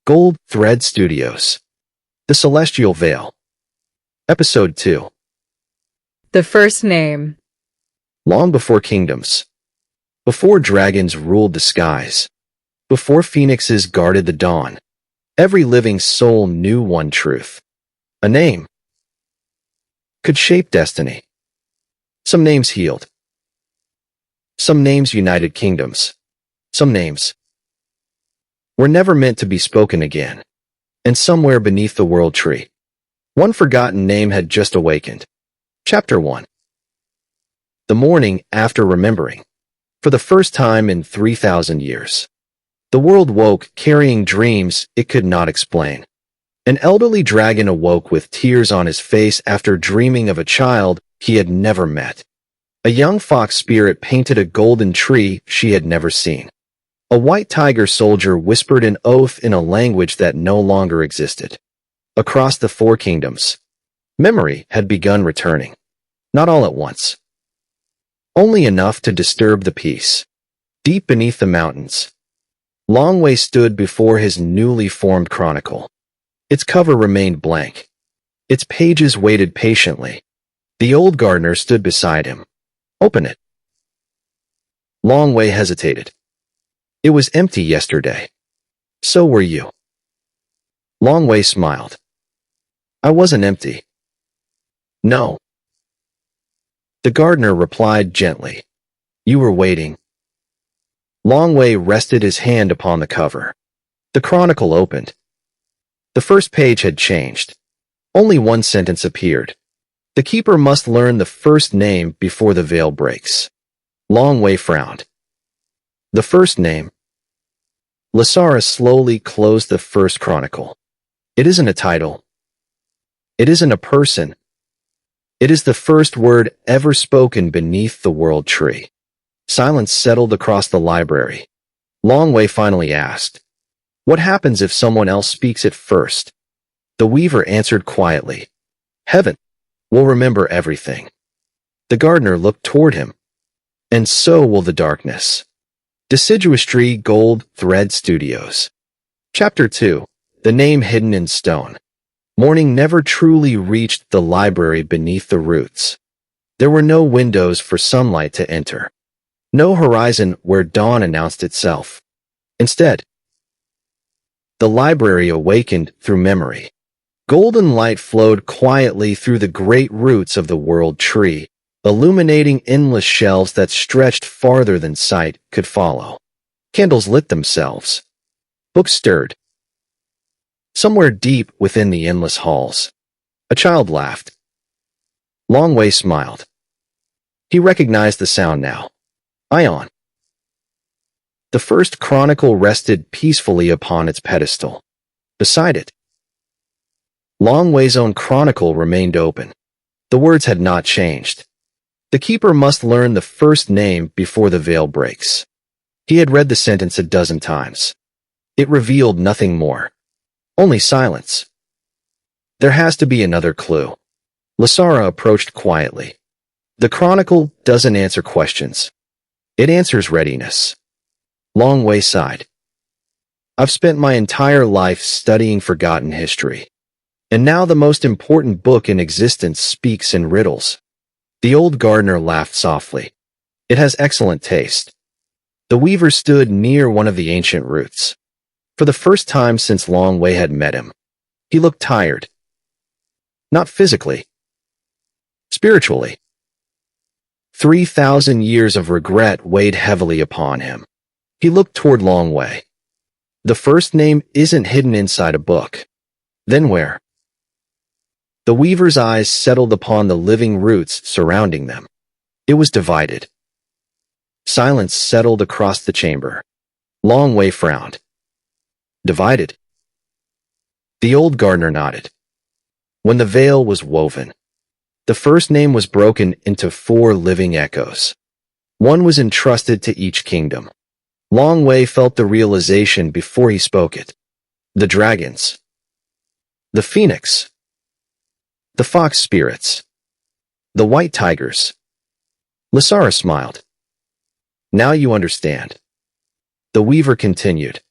Gold Thread Studios. The Celestial Veil. Episode 2. The first name. Long before kingdoms. Before dragons ruled the skies. Before phoenixes guarded the dawn. Every living soul knew one truth. A name could shape destiny. Some names healed. Some names united kingdoms. Some names were never meant to be spoken again. And somewhere beneath the world tree, one forgotten name had just awakened. Chapter 1. The morning after remembering. For the first time in 3,000 years. The world woke, carrying dreams it could not explain. An elderly dragon awoke with tears on his face after dreaming of a child he had never met. A young fox spirit painted a golden tree she had never seen. A white tiger soldier whispered an oath in a language that no longer existed. Across the four kingdoms, memory had begun returning. Not all at once. Only enough to disturb the peace. Deep beneath the mountains, Longwei stood before his newly formed chronicle. Its cover remained blank. Its pages waited patiently. The old gardener stood beside him. Open it. Longwei hesitated. It was empty yesterday. So were you. Longwei smiled. I wasn't empty. No. The gardener replied gently. You were waiting. Longwei rested his hand upon the cover. The chronicle opened. The first page had changed. Only one sentence appeared. The keeper must learn the first name before the veil breaks. Longwei frowned. The first name. Lysara slowly closed the First Chronicle. It isn't a title. It isn't a person. It is the first word ever spoken beneath the world tree. Silence settled across the library. Longwei finally asked, what happens if someone else speaks it first? The weaver answered quietly, Heaven will remember everything. The gardener looked toward him. And so will the darkness. Deciduous Tree Gold Thread Studios. Chapter 2. The Name Hidden in Stone. Morning never truly reached the library beneath the roots. There were no windows for sunlight to enter. No horizon where dawn announced itself. Instead, the library awakened through memory. Golden light flowed quietly through the great roots of the world tree, illuminating endless shelves that stretched farther than sight could follow. Candles lit themselves. Books stirred. Somewhere deep within the endless halls, a child laughed. Longwei smiled. He recognized the sound now. Aion. The First Chronicle rested peacefully upon its pedestal. Beside it, Longwei's own chronicle remained open. The words had not changed. The keeper must learn the first name before the veil breaks. He had read the sentence a dozen times. It revealed nothing more. Only silence. There has to be another clue. Lysara approached quietly. The chronicle doesn't answer questions. It answers readiness. Longwei sighed. I've spent my entire life studying forgotten history. And now the most important book in existence speaks in riddles. The old gardener laughed softly. It has excellent taste. The weaver stood near one of the ancient roots. For the first time since Longwei had met him, he looked tired. Not physically. Spiritually. 3,000 years of regret weighed heavily upon him. He looked toward Longwei. The first name isn't hidden inside a book. Then where? The weaver's eyes settled upon the living roots surrounding them. It was divided. Silence settled across the chamber. Longwei frowned. Divided? The old gardener nodded. When the veil was woven, the first name was broken into 4 living echoes. One was entrusted to each kingdom. Longwei felt the realization before he spoke it. The dragons. The phoenix. The fox spirits. The white tigers. Lysara smiled. Now you understand. The weaver continued.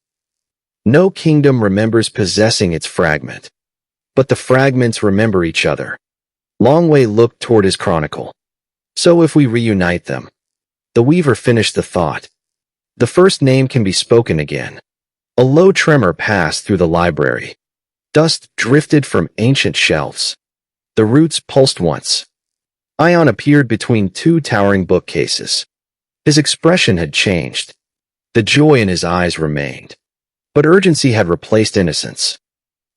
No kingdom remembers possessing its fragment, but the fragments remember each other. Longwei looked toward his chronicle. So if we reunite them, the weaver finished the thought. The first name can be spoken again. A low tremor passed through the library. Dust drifted from ancient shelves. The roots pulsed once. Aion appeared between two towering bookcases. His expression had changed. The joy in his eyes remained. But urgency had replaced innocence.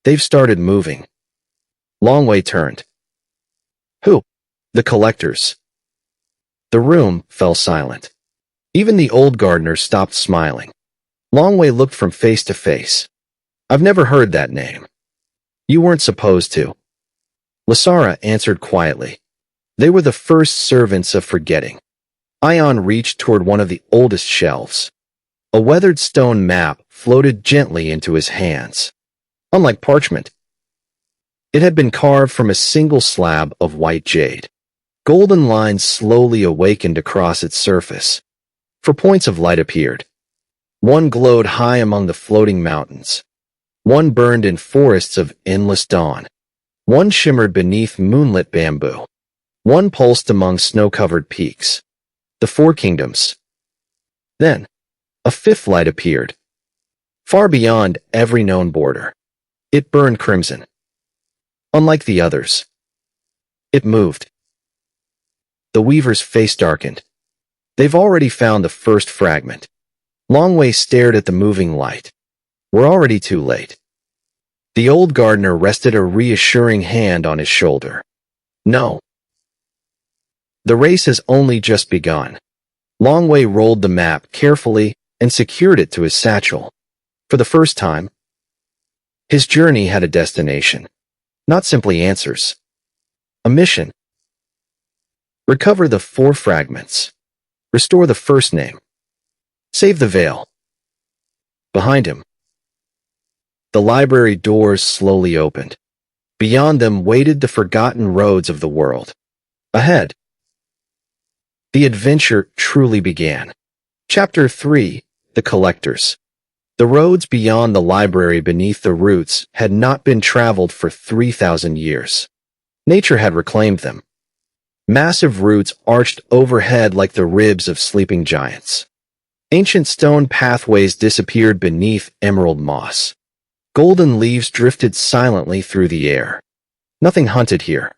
They've started moving. Longwei turned. Who? The collectors. The room fell silent. Even the old gardener stopped smiling. Longwei looked from face to face. I've never heard that name. You weren't supposed to. Lysara answered quietly. They were the first servants of forgetting. Aion reached toward one of the oldest shelves. A weathered stone map floated gently into his hands. Unlike parchment, it had been carved from a single slab of white jade. Golden lines slowly awakened across its surface. For points of light appeared. One glowed high among the floating mountains. One burned in forests of endless dawn. One shimmered beneath moonlit bamboo. One pulsed among snow-covered peaks. The four kingdoms. Then, a fifth light appeared. Far beyond every known border. It burned crimson. Unlike the others, it moved. The weaver's face darkened. They've already found the first fragment. Longwei stared at the moving light. We're already too late. The old gardener rested a reassuring hand on his shoulder. No. The race has only just begun. Longwei rolled the map carefully and secured it to his satchel. For the first time, his journey had a destination. Not simply answers. A mission. Recover the four fragments. Restore the first name. Save the veil. Behind him, the library doors slowly opened. Beyond them waited the forgotten roads of the world. Ahead, the adventure truly began. Chapter 3, The Collectors. The roads beyond the library beneath the roots had not been traveled for 3,000 years. Nature had reclaimed them. Massive roots arched overhead like the ribs of sleeping giants. Ancient stone pathways disappeared beneath emerald moss. Golden leaves drifted silently through the air. Nothing hunted here.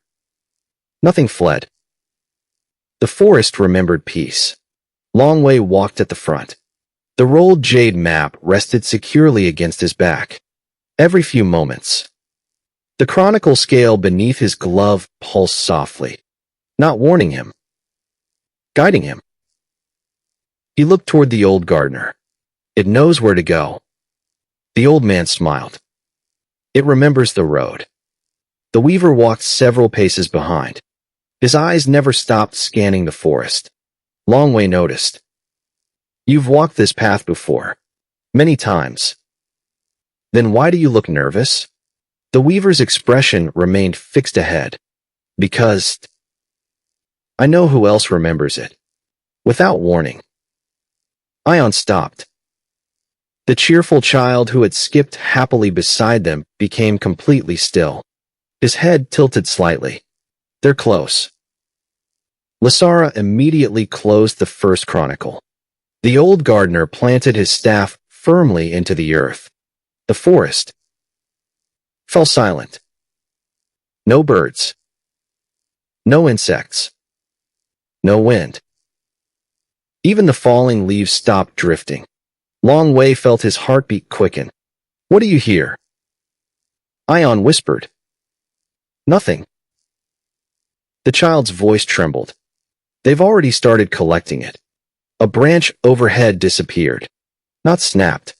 Nothing fled. The forest remembered peace. Longwei walked at the front. The rolled jade map rested securely against his back. Every few moments, the chronicle scale beneath his glove pulsed softly, not warning him, guiding him. He looked toward the old gardener. It knows where to go. The old man smiled. It remembers the road. The weaver walked several paces behind. His eyes never stopped scanning the forest. Longwei noticed. You've walked this path before. Many times. Then why do you look nervous? The weaver's expression remained fixed ahead. Because I know who else remembers it. Without warning. Aion stopped. The cheerful child who had skipped happily beside them became completely still. His head tilted slightly. They're close. Lysara immediately closed the First Chronicle. The old gardener planted his staff firmly into the earth. The forest fell silent. No birds. No insects. No wind. Even the falling leaves stopped drifting. Longwei felt his heartbeat quicken. What do you hear? Aion whispered. Nothing. The child's voice trembled. They've already started collecting it. A branch overhead disappeared. Not snapped.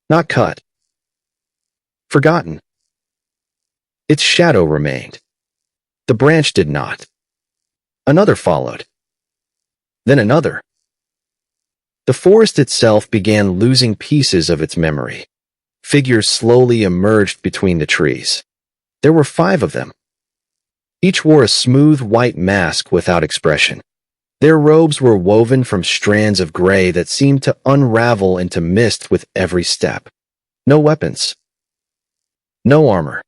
Not cut. Forgotten. Its shadow remained. The branch did not. Another followed. Then another. The forest itself began losing pieces of its memory. Figures slowly emerged between the trees. There were 5 of them. Each wore a smooth white mask without expression. Their robes were woven from strands of gray that seemed to unravel into mist with every step. No weapons. No armor.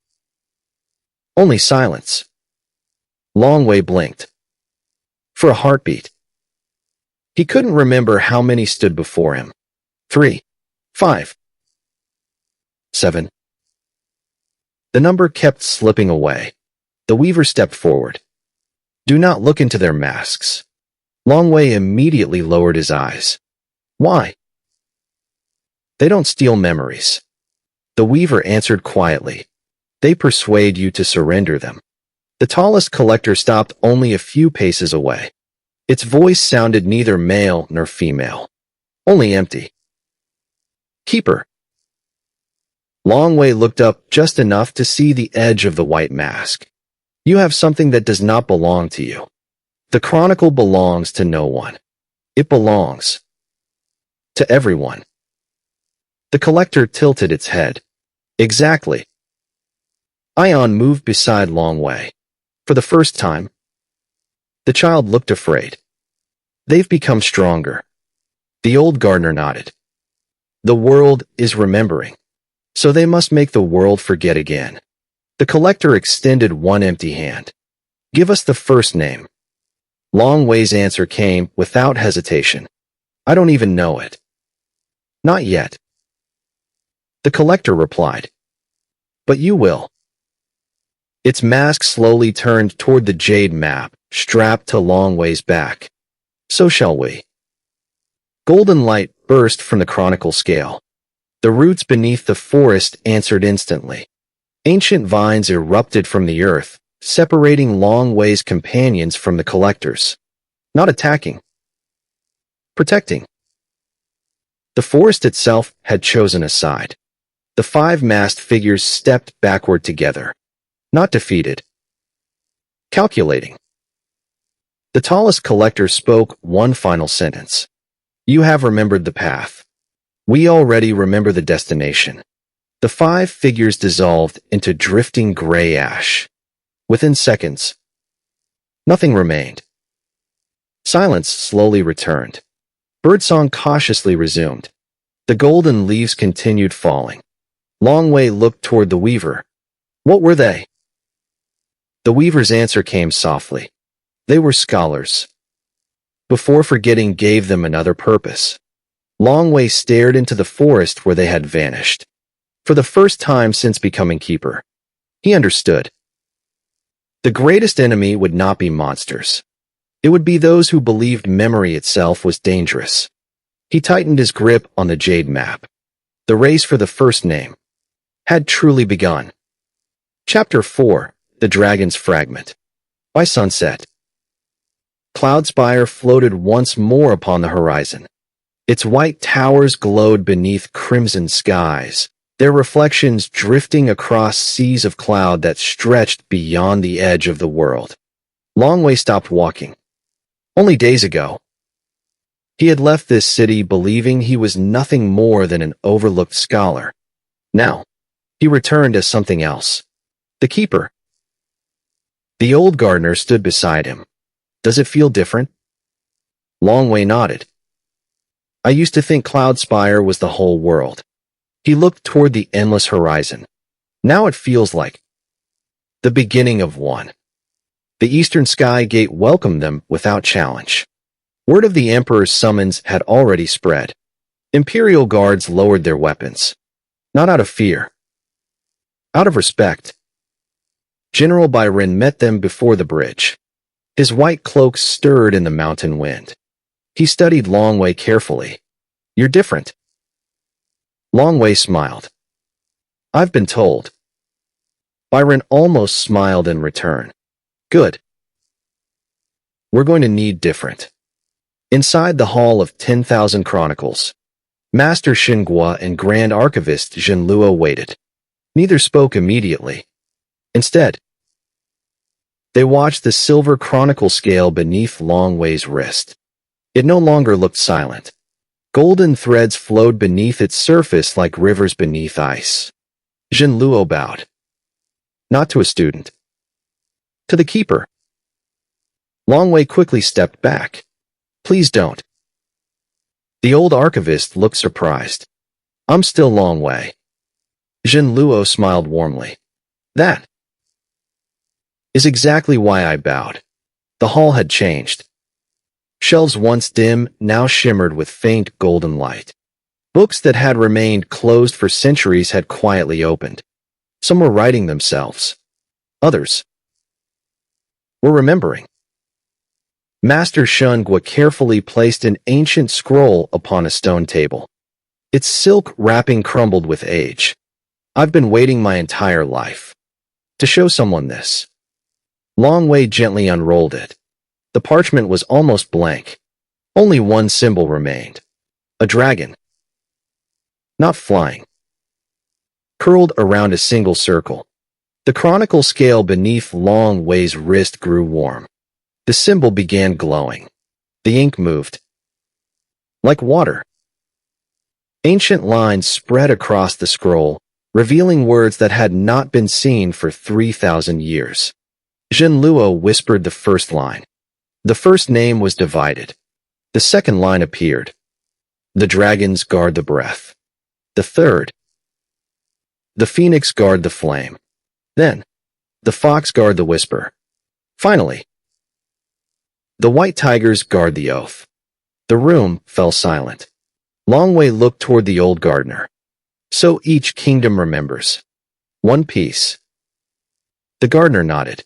Only silence. Long Wei blinked. For a heartbeat. He couldn't remember how many stood before him. 3, 5, 7. The number kept slipping away. The weaver stepped forward. Do not look into their masks. Long Wei immediately lowered his eyes. Why? They don't steal memories. The weaver answered quietly. They persuade you to surrender them. The tallest collector stopped only a few paces away. Its voice sounded neither male nor female. Only empty. Keeper. Long Wei looked up just enough to see the edge of the white mask. You have something that does not belong to you. The Chronicle belongs to no one. It belongs to everyone. The collector tilted its head. Exactly. Aion moved beside Long Wei. For the first time, the child looked afraid. They've become stronger. The old gardener nodded. The world is remembering. So they must make the world forget again. The collector extended one empty hand. Give us the first name. Long Wei's answer came without hesitation. I don't even know it. Not yet. The collector replied. But you will. Its mask slowly turned toward the jade map, strapped to Long Wei's back. So shall we. Golden light burst from the Chronicle scale. The roots beneath the forest answered instantly. Ancient vines erupted from the earth, separating Long Wei's companions from the collectors. Not attacking. Protecting. The forest itself had chosen a side. The five-masked figures stepped backward together. Not defeated. Calculating. The tallest collector spoke one final sentence. You have remembered the path. We already remember the destination. The five figures dissolved into drifting gray ash. Within seconds, nothing remained. Silence slowly returned. Birdsong cautiously resumed. The golden leaves continued falling. Long Wei looked toward the weaver. What were they? The weaver's answer came softly. They were scholars. Before forgetting gave them another purpose. Long Wei stared into the forest where they had vanished. For the first time since becoming keeper, he understood. The greatest enemy would not be monsters. It would be those who believed memory itself was dangerous. He tightened his grip on the jade map. The race for the first name had truly begun. Chapter 4, The Dragon's Fragment. By sunset, Cloudspire floated once more upon the horizon. Its white towers glowed beneath crimson skies, their reflections drifting across seas of cloud that stretched beyond the edge of the world. Long Wei stopped walking. Only days ago, he had left this city believing he was nothing more than an overlooked scholar. Now, he returned as something else. The keeper. The old gardener stood beside him. Does it feel different? Long Wei nodded. I used to think Cloudspire was the whole world. He looked toward the endless horizon. Now it feels like the beginning of one. The eastern sky gate welcomed them without challenge. Word of the Emperor's summons had already spread. Imperial guards lowered their weapons. Not out of fear. Out of respect. General Bai Ren met them before the bridge. His white cloak stirred in the mountain wind. He studied Long Wei carefully. You're different. Long Wei smiled. I've been told. Bai Ren almost smiled in return. Good. We're going to need different. Inside the Hall of 10,000 Chronicles, Master Xinguo and Grand Archivist Zhen Luo waited. Neither spoke immediately. Instead, they watched the silver chronicle scale beneath Long Wei's wrist. It no longer looked silent. Golden threads flowed beneath its surface like rivers beneath ice. Zhen Luo bowed. Not to a student. To the keeper. Long Wei quickly stepped back. Please don't. The old archivist looked surprised. I'm still Long Wei. Zhen Luo smiled warmly. That is exactly why I bowed. The hall had changed. Shelves once dim now shimmered with faint golden light. Books that had remained closed for centuries had quietly opened. Some were writing themselves. Others were remembering. Master Shun Gua carefully placed an ancient scroll upon a stone table. Its silk wrapping crumbled with age. I've been waiting my entire life to show someone this. Long Wei gently unrolled it. The parchment was almost blank. Only one symbol remained. A dragon. Not flying. Curled around a single circle. The chronicle scale beneath Long Wei's wrist grew warm. The symbol began glowing. The ink moved. Like water. Ancient lines spread across the scroll, revealing words that had not been seen for 3,000 years. Zhen Luo whispered the first line. The first name was divided. The second line appeared. The dragons guard the breath. The third. The phoenix guard the flame. Then, the fox guard the whisper. Finally, the white tigers guard the oath. The room fell silent. Long Wei looked toward the old gardener. So each kingdom remembers. One piece. The gardener nodded.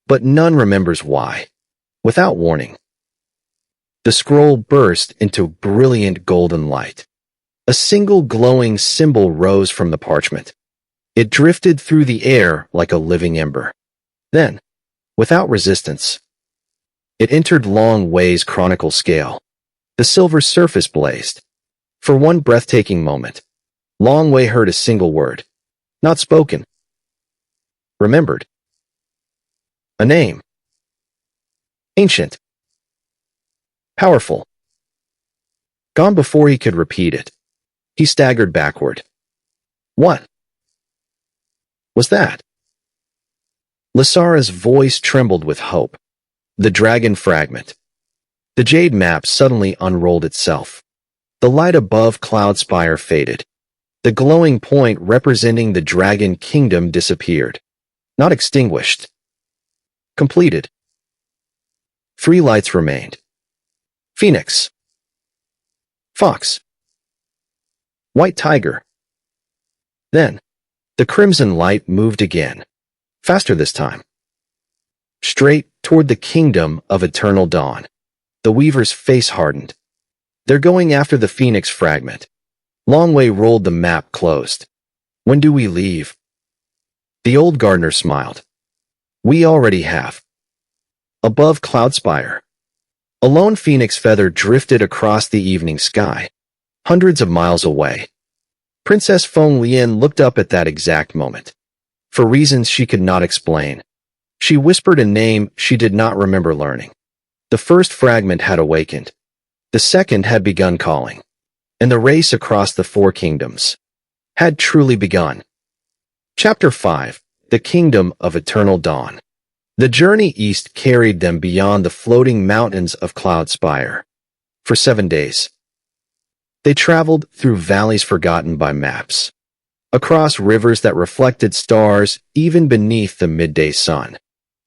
But none remembers why. Without warning, the scroll burst into brilliant golden light. A single glowing symbol rose from the parchment. It drifted through the air like a living ember. Then, without resistance, it entered Long Wei's chronicle scale. The silver surface blazed. For one breathtaking moment, Long Wei heard a single word. Not spoken. Remembered. A name. Ancient. Powerful. Gone before he could repeat it. He staggered backward. What was that? Lysara's voice trembled with hope. The dragon fragment. The jade map suddenly unrolled itself. The light above Cloud Spire faded. The glowing point representing the dragon kingdom disappeared. Not extinguished. Completed. 3 lights remained. Phoenix. Fox. White tiger. Then, the crimson light moved again. Faster this time. Straight toward the kingdom of eternal dawn. The weaver's face hardened. They're going after the phoenix fragment. Long Wei rolled the map closed. When do we leave? The old gardener smiled. We already have. Above Cloud Spire, a lone phoenix feather drifted across the evening sky, hundreds of miles away. Princess Feng Lian looked up at that exact moment. For reasons she could not explain, she whispered a name she did not remember learning. The first fragment had awakened. The second had begun calling. And the race across the 4 kingdoms had truly begun. Chapter 5. The Kingdom of Eternal Dawn. The journey east carried them beyond the floating mountains of Cloud Spire. For 7 days, they traveled through valleys forgotten by maps, across rivers that reflected stars even beneath the midday sun,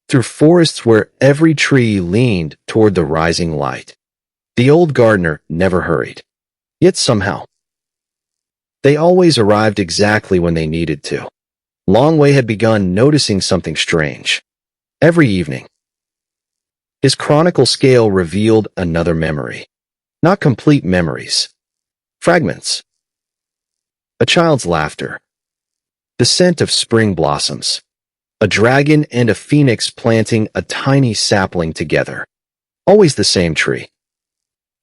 through forests where every tree leaned toward the rising light. The old gardener never hurried. Yet somehow, they always arrived exactly when they needed to. Long Wei had begun noticing something strange. Every evening, his chronicle scale revealed another memory. Not complete memories. Fragments. A child's laughter. The scent of spring blossoms. A dragon and a phoenix planting a tiny sapling together. Always the same tree.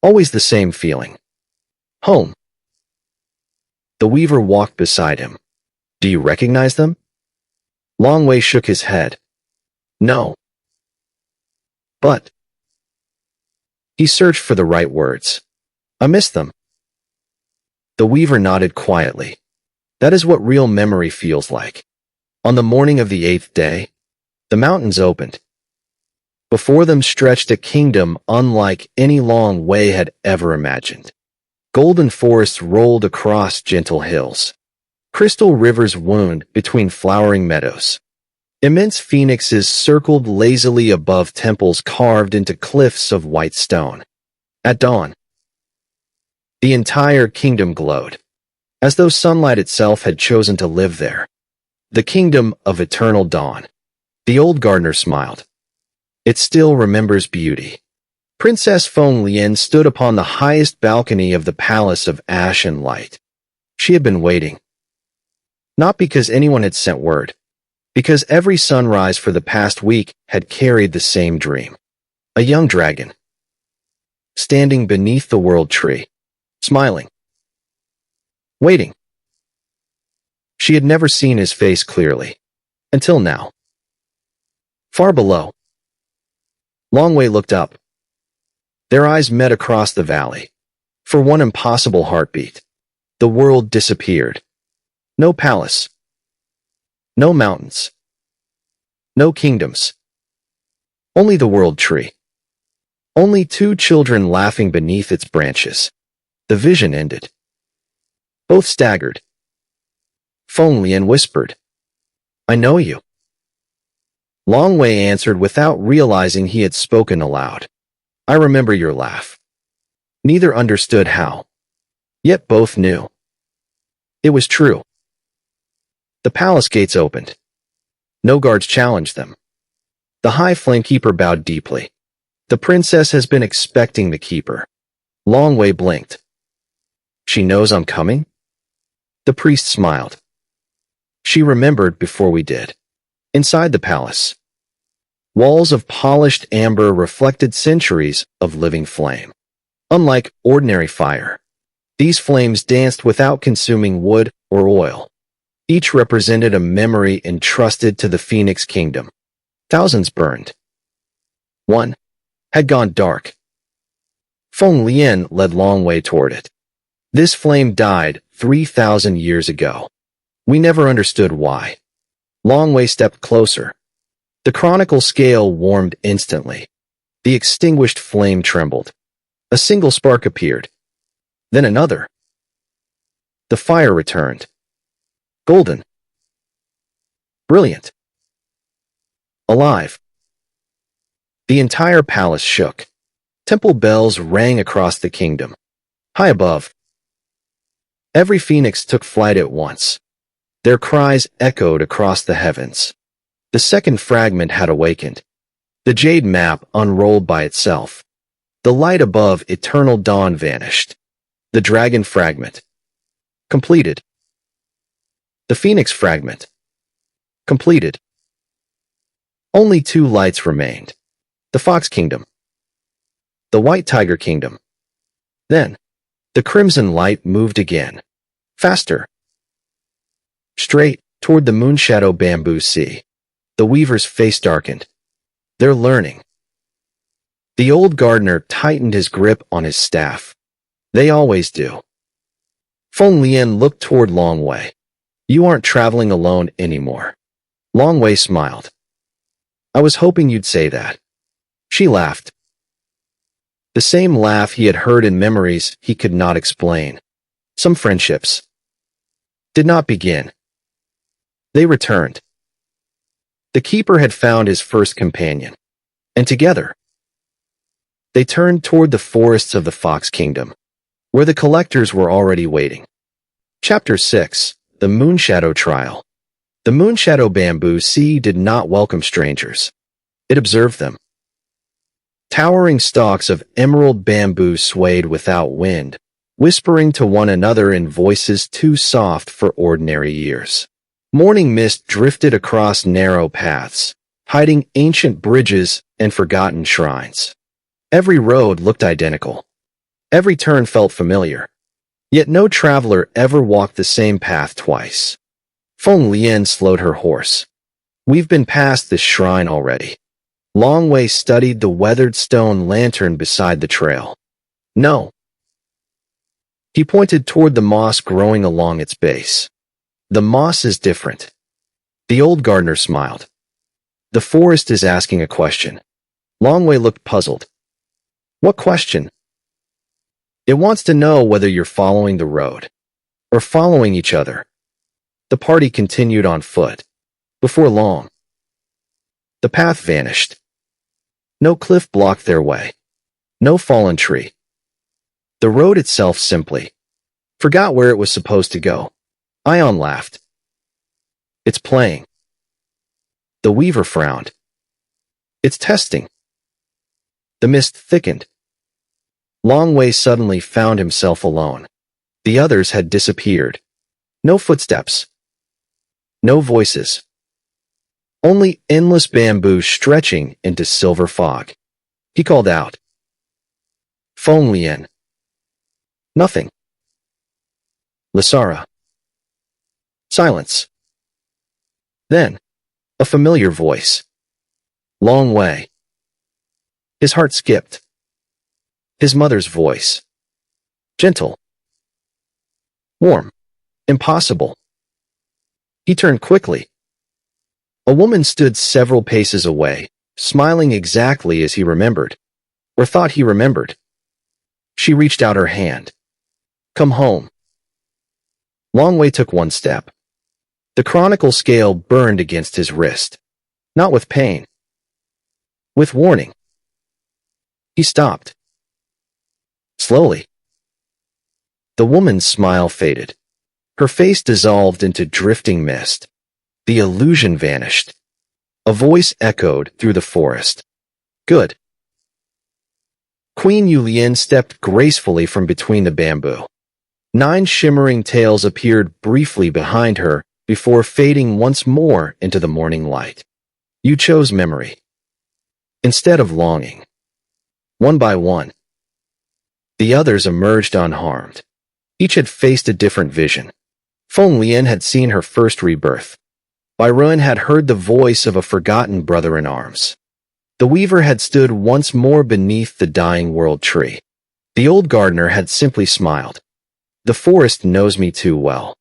Always the same feeling. Home. The weaver walked beside him. Do you recognize them? Long Wei shook his head. No. But he searched for the right words. I miss them. The weaver nodded quietly. That is what real memory feels like. On the morning of the 8th day, the mountains opened. Before them stretched a kingdom unlike any Long Wei had ever imagined. Golden forests rolled across gentle hills. Crystal rivers wound between flowering meadows. Immense phoenixes circled lazily above temples carved into cliffs of white stone. At dawn, the entire kingdom glowed, as though sunlight itself had chosen to live there. The kingdom of eternal dawn. The old gardener smiled. It still remembers beauty. Princess Feng Lian stood upon the highest balcony of the palace of ash and light. She had been waiting. Not because anyone had sent word, because every sunrise for the past week had carried the same dream. A young dragon, standing beneath the world tree, smiling, waiting. She had never seen his face clearly, until now. Far below, Longwei looked up. Their eyes met across the valley. For one impossible heartbeat, the world disappeared. No palace, no mountains, no kingdoms. Only the world tree. Only two children laughing beneath its branches. The vision ended. Both staggered. Feng Lian whispered, "I know you." Longwei answered without realizing he had spoken aloud. "I remember your laugh." Neither understood how. Yet both knew. It was true. The palace gates opened. No guards challenged them. The high flamekeeper bowed deeply. The princess has been expecting the keeper. Longwei blinked. "She knows I'm coming?" The priest smiled. "She remembered before we did." Inside the palace, walls of polished amber reflected centuries of living flame. Unlike ordinary fire, these flames danced without consuming wood or oil. Each represented a memory entrusted to the Phoenix Kingdom. Thousands burned. One had gone dark. Feng Lian led Longwei toward it. This flame died 3,000 years ago. We never understood why. Longwei stepped closer. The chronicle scale warmed instantly. The extinguished flame trembled. A single spark appeared. Then another. The fire returned. Golden. Brilliant. Alive. The entire palace shook. Temple bells rang across the kingdom. High above, every phoenix took flight at once. Their cries echoed across the heavens. The second fragment had awakened. The jade map unrolled by itself. The light above eternal dawn vanished. The dragon fragment. Completed. The phoenix fragment. Completed. Only two lights remained. The fox kingdom. The white tiger kingdom. Then, the crimson light moved again. Faster. Straight toward the moonshadow bamboo sea. The weaver's face darkened. They're learning. The old gardener tightened his grip on his staff. They always do. Feng Lian looked toward Longwei. You aren't traveling alone anymore. Longwei smiled. I was hoping you'd say that. She laughed. The same laugh he had heard in memories he could not explain. Some friendships did not begin. They returned. The keeper had found his first companion, and together, they turned toward the forests of the Fox Kingdom, where the collectors were already waiting. Chapter 6. The Moonshadow Trial. The Moonshadow Bamboo Sea did not welcome strangers. It observed them. Towering stalks of emerald bamboo swayed without wind, whispering to one another in voices too soft for ordinary ears. Morning mist drifted across narrow paths, hiding ancient bridges and forgotten shrines. Every road looked identical. Every turn felt familiar. Yet no traveler ever walked the same path twice. Feng Lian slowed her horse. We've been past this shrine already. Longwei studied the weathered stone lantern beside the trail. No. He pointed toward the moss growing along its base. The moss is different. The old gardener smiled. The forest is asking a question. Longwei looked puzzled. What question? It wants to know whether you're following the road or following each other. The party continued on foot. Before long, the path vanished. No cliff blocked their way. No fallen tree. The road itself simply forgot where it was supposed to go. Aion laughed. It's playing. The weaver frowned. It's testing. The mist thickened. Long Wei suddenly found himself alone. The others had disappeared. No footsteps. No voices. Only endless bamboo stretching into silver fog. He called out. Feng Lian. Nothing. Lysara. Silence. Then, a familiar voice. Long Wei. His heart skipped. His mother's voice. Gentle. Warm. Impossible. He turned quickly. A woman stood several paces away, smiling exactly as he remembered, or thought he remembered. She reached out her hand. Come home. Long Wei took one step. The chronicle scale burned against his wrist. Not with pain. With warning. He stopped. Slowly. The woman's smile faded. Her face dissolved into drifting mist. The illusion vanished. A voice echoed through the forest. Good. Queen Yue Lian stepped gracefully from between the bamboo. 9 shimmering tails appeared briefly behind her before fading once more into the morning light. You chose memory instead of longing. One by one, the others emerged unharmed. Each had faced a different vision. Feng Lian had seen her first rebirth. Bai Ren had heard the voice of a forgotten brother-in-arms. The weaver had stood once more beneath the dying world tree. The old gardener had simply smiled. The forest knows me too well.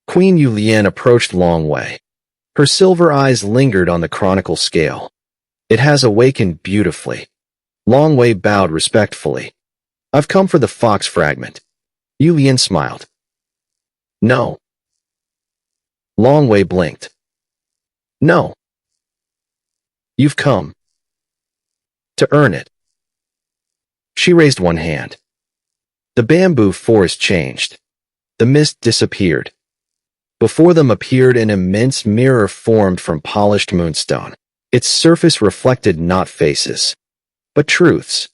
Queen Yue Lian approached Long Wei. Her silver eyes lingered on the chronicle scale. It has awakened beautifully. Long Wei bowed respectfully. I've come for the fox fragment. Yue Lian smiled. No. Long Wei blinked. No. You've come to earn it. She raised one hand. The bamboo forest changed. The mist disappeared. Before them appeared an immense mirror formed from polished moonstone. Its surface reflected not faces, but truths.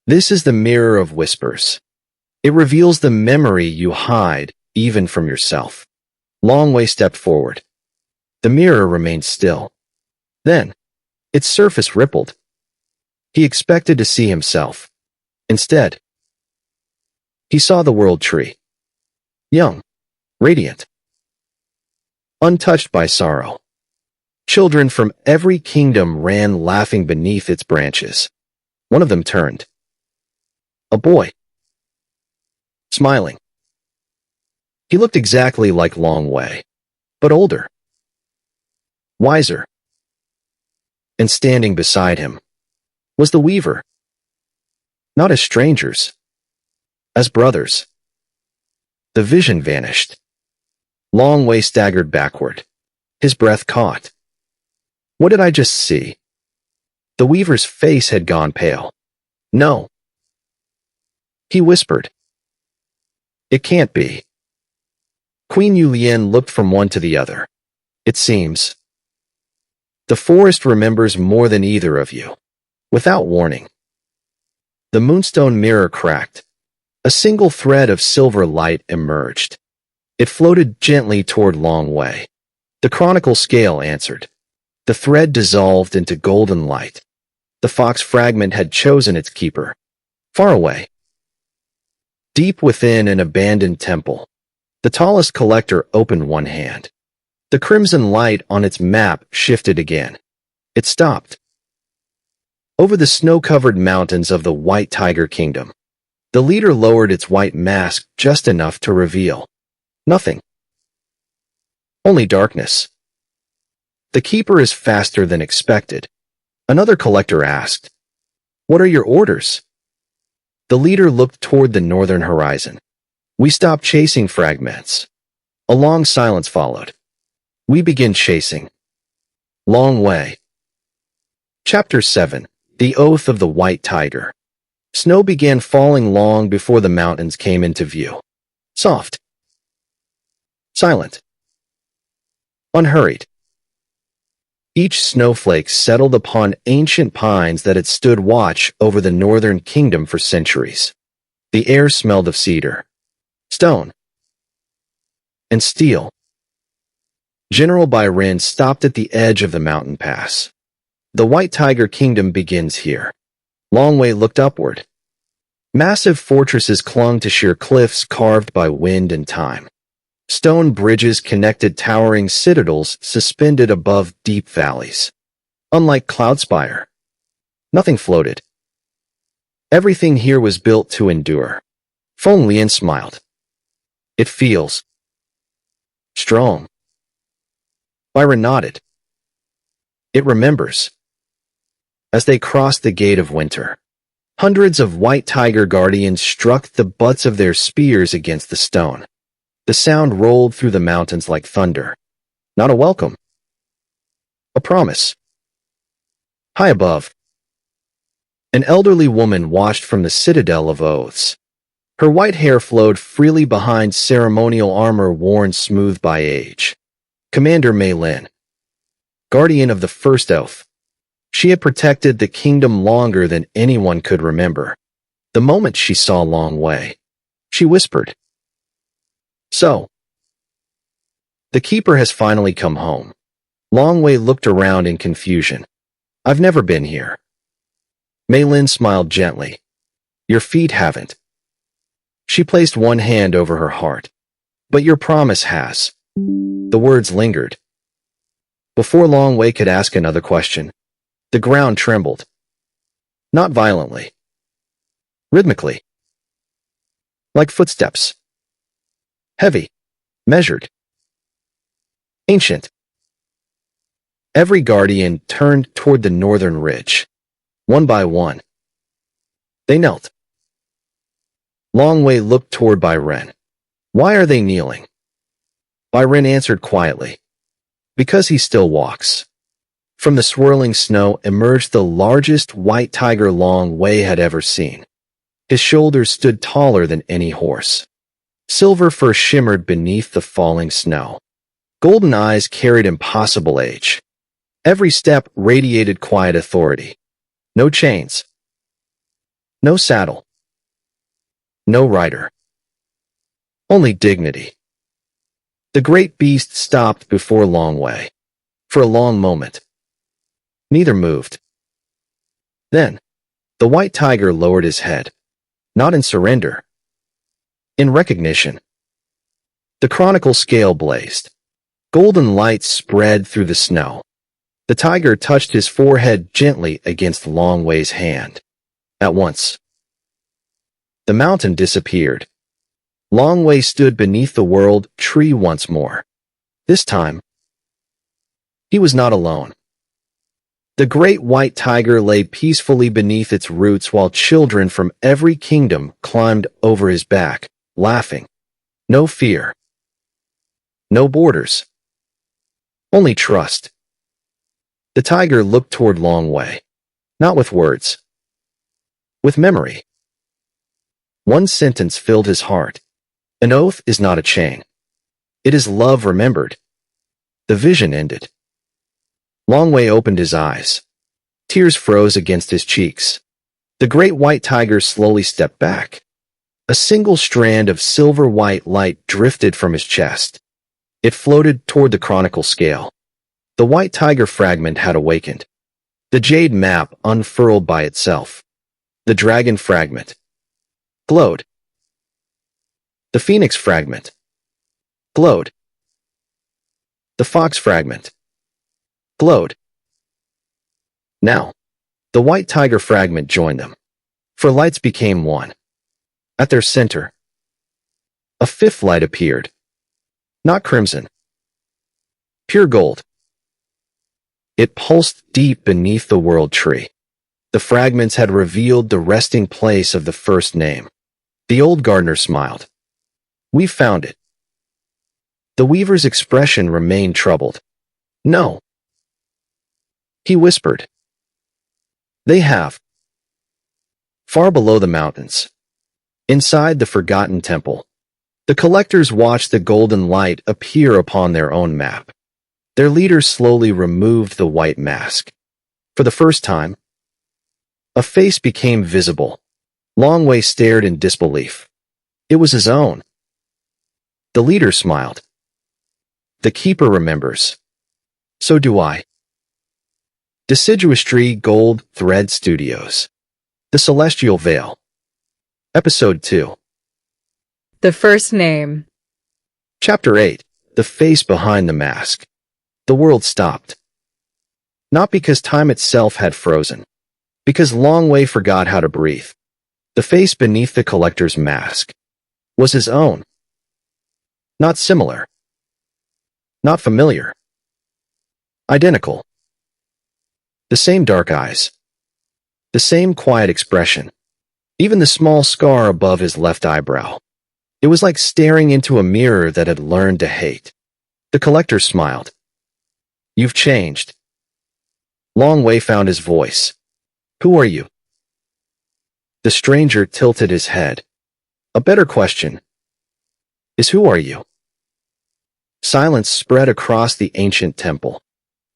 This is the mirror of whispers. It reveals the memory you hide even from yourself. Long Wei stepped forward. The mirror remained still. Then, its surface rippled. He expected to see himself. Instead, he saw the world tree. Young, radiant, untouched by sorrow. Children from every kingdom ran laughing beneath its branches. One of them turned. A boy. Smiling. He looked exactly like Long Wei, but older. Wiser. And standing beside him was the weaver. Not as strangers, as brothers. The vision vanished. Long Wei staggered backward. His breath caught. What did I just see? The weaver's face had gone pale. No. He whispered. It can't be. Queen Yue Lian looked from one to the other. It seems the forest remembers more than either of you. Without warning, the moonstone mirror cracked. A single thread of silver light emerged. It floated gently toward Long Wei. The chronicle scale answered. The thread dissolved into golden light. The fox fragment had chosen its keeper. Far away, deep within an abandoned temple, the tallest collector opened one hand. The crimson light on its map shifted again. It stopped. Over the snow-covered mountains of the White Tiger Kingdom, the leader lowered its white mask just enough to reveal nothing. Only darkness. The keeper is faster than expected. Another collector asked, What are your orders? The leader looked toward the northern horizon. We stopped chasing fragments. A long silence followed. We begin chasing. Long way. Chapter 7. The Oath of the White Tiger. Snow began falling long before the mountains came into view. Soft. Silent. Unhurried. Each snowflake settled upon ancient pines that had stood watch over the northern kingdom for centuries. The air smelled of cedar, stone, and steel. General Bai Ren stopped at the edge of the mountain pass. The White Tiger Kingdom begins here. Longwei looked upward. Massive fortresses clung to sheer cliffs carved by wind and time. Stone bridges connected towering citadels suspended above deep valleys. Unlike Cloudspire, nothing floated. Everything here was built to endure. Feng Lian smiled. It feels strong. Bai Ren nodded. It remembers. As they crossed the gate of winter, hundreds of white tiger guardians struck the butts of their spears against the stone. The sound rolled through the mountains like thunder. Not a welcome. A promise. High above, an elderly woman watched from the citadel of oaths. Her white hair flowed freely behind ceremonial armor worn smooth by age. Commander Yue Lian, guardian of the first oath. She had protected the kingdom longer than anyone could remember. The moment she saw Longwei, she whispered, "So, the keeper has finally come home." Longwei looked around in confusion. "I've never been here." Mei Lin smiled gently. "Your feet haven't." She placed one hand over her heart. "But your promise has." The words lingered. Before Longwei could ask another question, the ground trembled. Not violently. Rhythmically. Like footsteps. Heavy. Measured. Ancient. Every guardian turned toward the northern ridge. One by one. They knelt. Longwei looked toward Bai Ren. "Why are they kneeling?" Bai Ren answered quietly. "Because he still walks." From the swirling snow emerged the largest white tiger Longwei had ever seen. His shoulders stood taller than any horse. Silver fur shimmered beneath the falling snow. Golden eyes carried impossible age. Every step radiated quiet authority. No chains. No saddle. No rider. Only dignity. The great beast stopped before Longwei. For a long moment. Neither moved. Then, the white tiger lowered his head. Not in surrender. In recognition. The chronicle scale blazed. Golden light spread through the snow. The tiger touched his forehead gently against Longwei's hand. At once, the mountain disappeared. Longwei stood beneath the world tree once more. This time, he was not alone. The great white tiger lay peacefully beneath its roots while children from every kingdom climbed over his back, laughing. No fear. No borders. Only trust. The tiger looked toward Longwei. Not with words. With memory. One sentence filled his heart. An oath is not a chain. It is love remembered. The vision ended. Longwei opened his eyes. Tears froze against his cheeks. The great white tiger slowly stepped back. A single strand of silver-white light drifted from his chest. It floated toward the chronicle scale. The white tiger fragment had awakened. The jade map unfurled by itself. The dragon fragment glowed. The phoenix fragment glowed. The fox fragment glowed. Now, the white tiger fragment joined them. For lights became one. At their center, a fifth light appeared. Not crimson. Pure gold. It pulsed deep beneath the world tree. The fragments had revealed the resting place of the first name. The old gardener smiled. "We found it." The weaver's expression remained troubled. No, he whispered. They have. Far below the mountains, inside the forgotten temple, the collectors watched the golden light appear upon their own map. Their leader slowly removed the white mask. For the first time, a face became visible. Long Wei stared in disbelief. It was his own. The leader smiled. The keeper remembers. So do I. Deciduous Tree Gold Thread Studios. The Celestial Veil. Episode 2. The first name. Chapter 8. The Face Behind the Mask. The world stopped. Not because time itself had frozen. Because Long Wei forgot how to breathe. The face beneath the collector's mask was his own. Not similar. Not familiar. Identical. The same dark eyes. The same quiet expression. Even the small scar above his left eyebrow. It was like staring into a mirror that had learned to hate. The collector smiled. You've changed. Long Wei found his voice. Who are you? The stranger tilted his head. A better question is who are you? Silence spread across the ancient temple.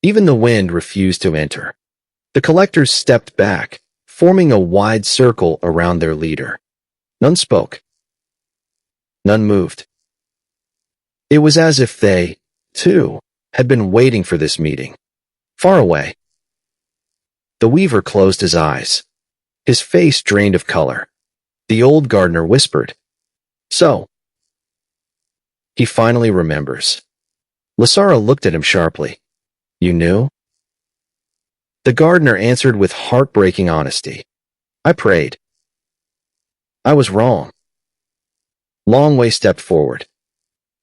Even the wind refused to enter. The collectors stepped back, forming a wide circle around their leader. None spoke. None moved. It was as if they, too, had been waiting for this meeting. Far away. The weaver closed his eyes. His face drained of color. The old gardener whispered. So. He finally remembers. Lysara looked at him sharply. You knew? The gardener answered with heartbreaking honesty. I prayed. I was wrong. Long Wei stepped forward.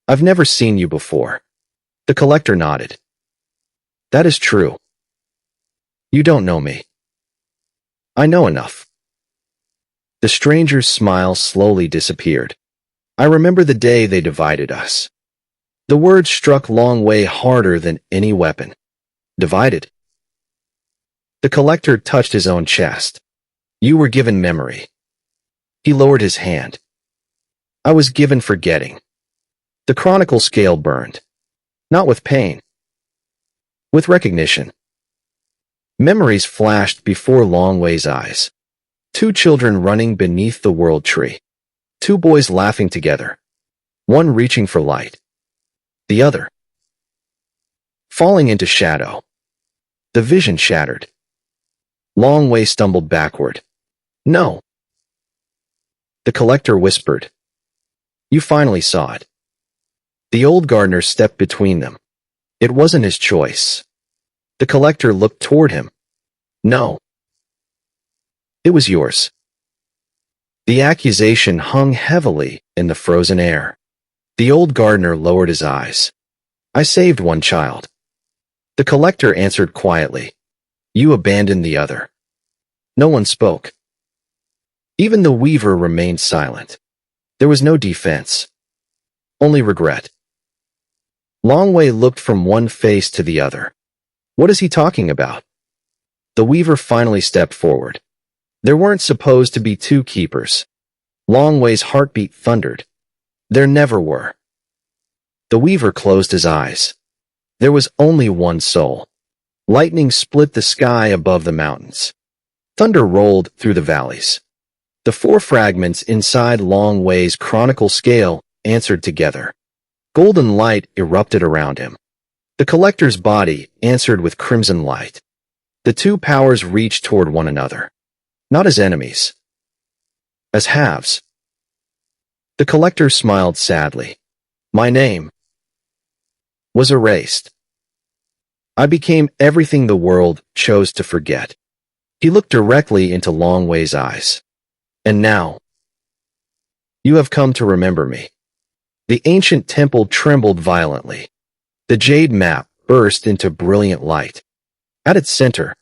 I've never seen you before. The collector nodded. That is true. You don't know me. I know enough. The stranger's smile slowly disappeared. I remember the day they divided us. The word struck Long Wei harder than any weapon. Divided. The collector touched his own chest. You were given memory. He lowered his hand. I was given forgetting. The chronicle scale burned. Not with pain. With recognition. Memories flashed before Long Wei's eyes. 2 children running beneath the world tree. 2 boys laughing together. One reaching for light. The other falling into shadow. The vision shattered. Long Wei stumbled backward. No. The collector whispered. You finally saw it. The old gardener stepped between them. It wasn't his choice. The collector looked toward him. No. It was yours. The accusation hung heavily in the frozen air. The old gardener lowered his eyes. I saved one child. The collector answered quietly. You abandoned the other. No one spoke. Even the weaver remained silent. There was no defense. Only regret. Long Wei looked from one face to the other. What is he talking about? The weaver finally stepped forward. There weren't supposed to be 2 keepers. Long Wei's heartbeat thundered. There never were. The weaver closed his eyes. There was only one soul. Lightning split the sky above the mountains. Thunder rolled through the valleys. The 4 fragments inside Long Wei's chronicle scale answered together. Golden light erupted around him. The collector's body answered with crimson light. The 2 powers reached toward one another. Not as enemies. As halves. The collector smiled sadly. My name was erased. I became everything the world chose to forget. He looked directly into Long Wei's eyes. And now, you have come to remember me. The ancient temple trembled violently. The jade map burst into brilliant light. At its center,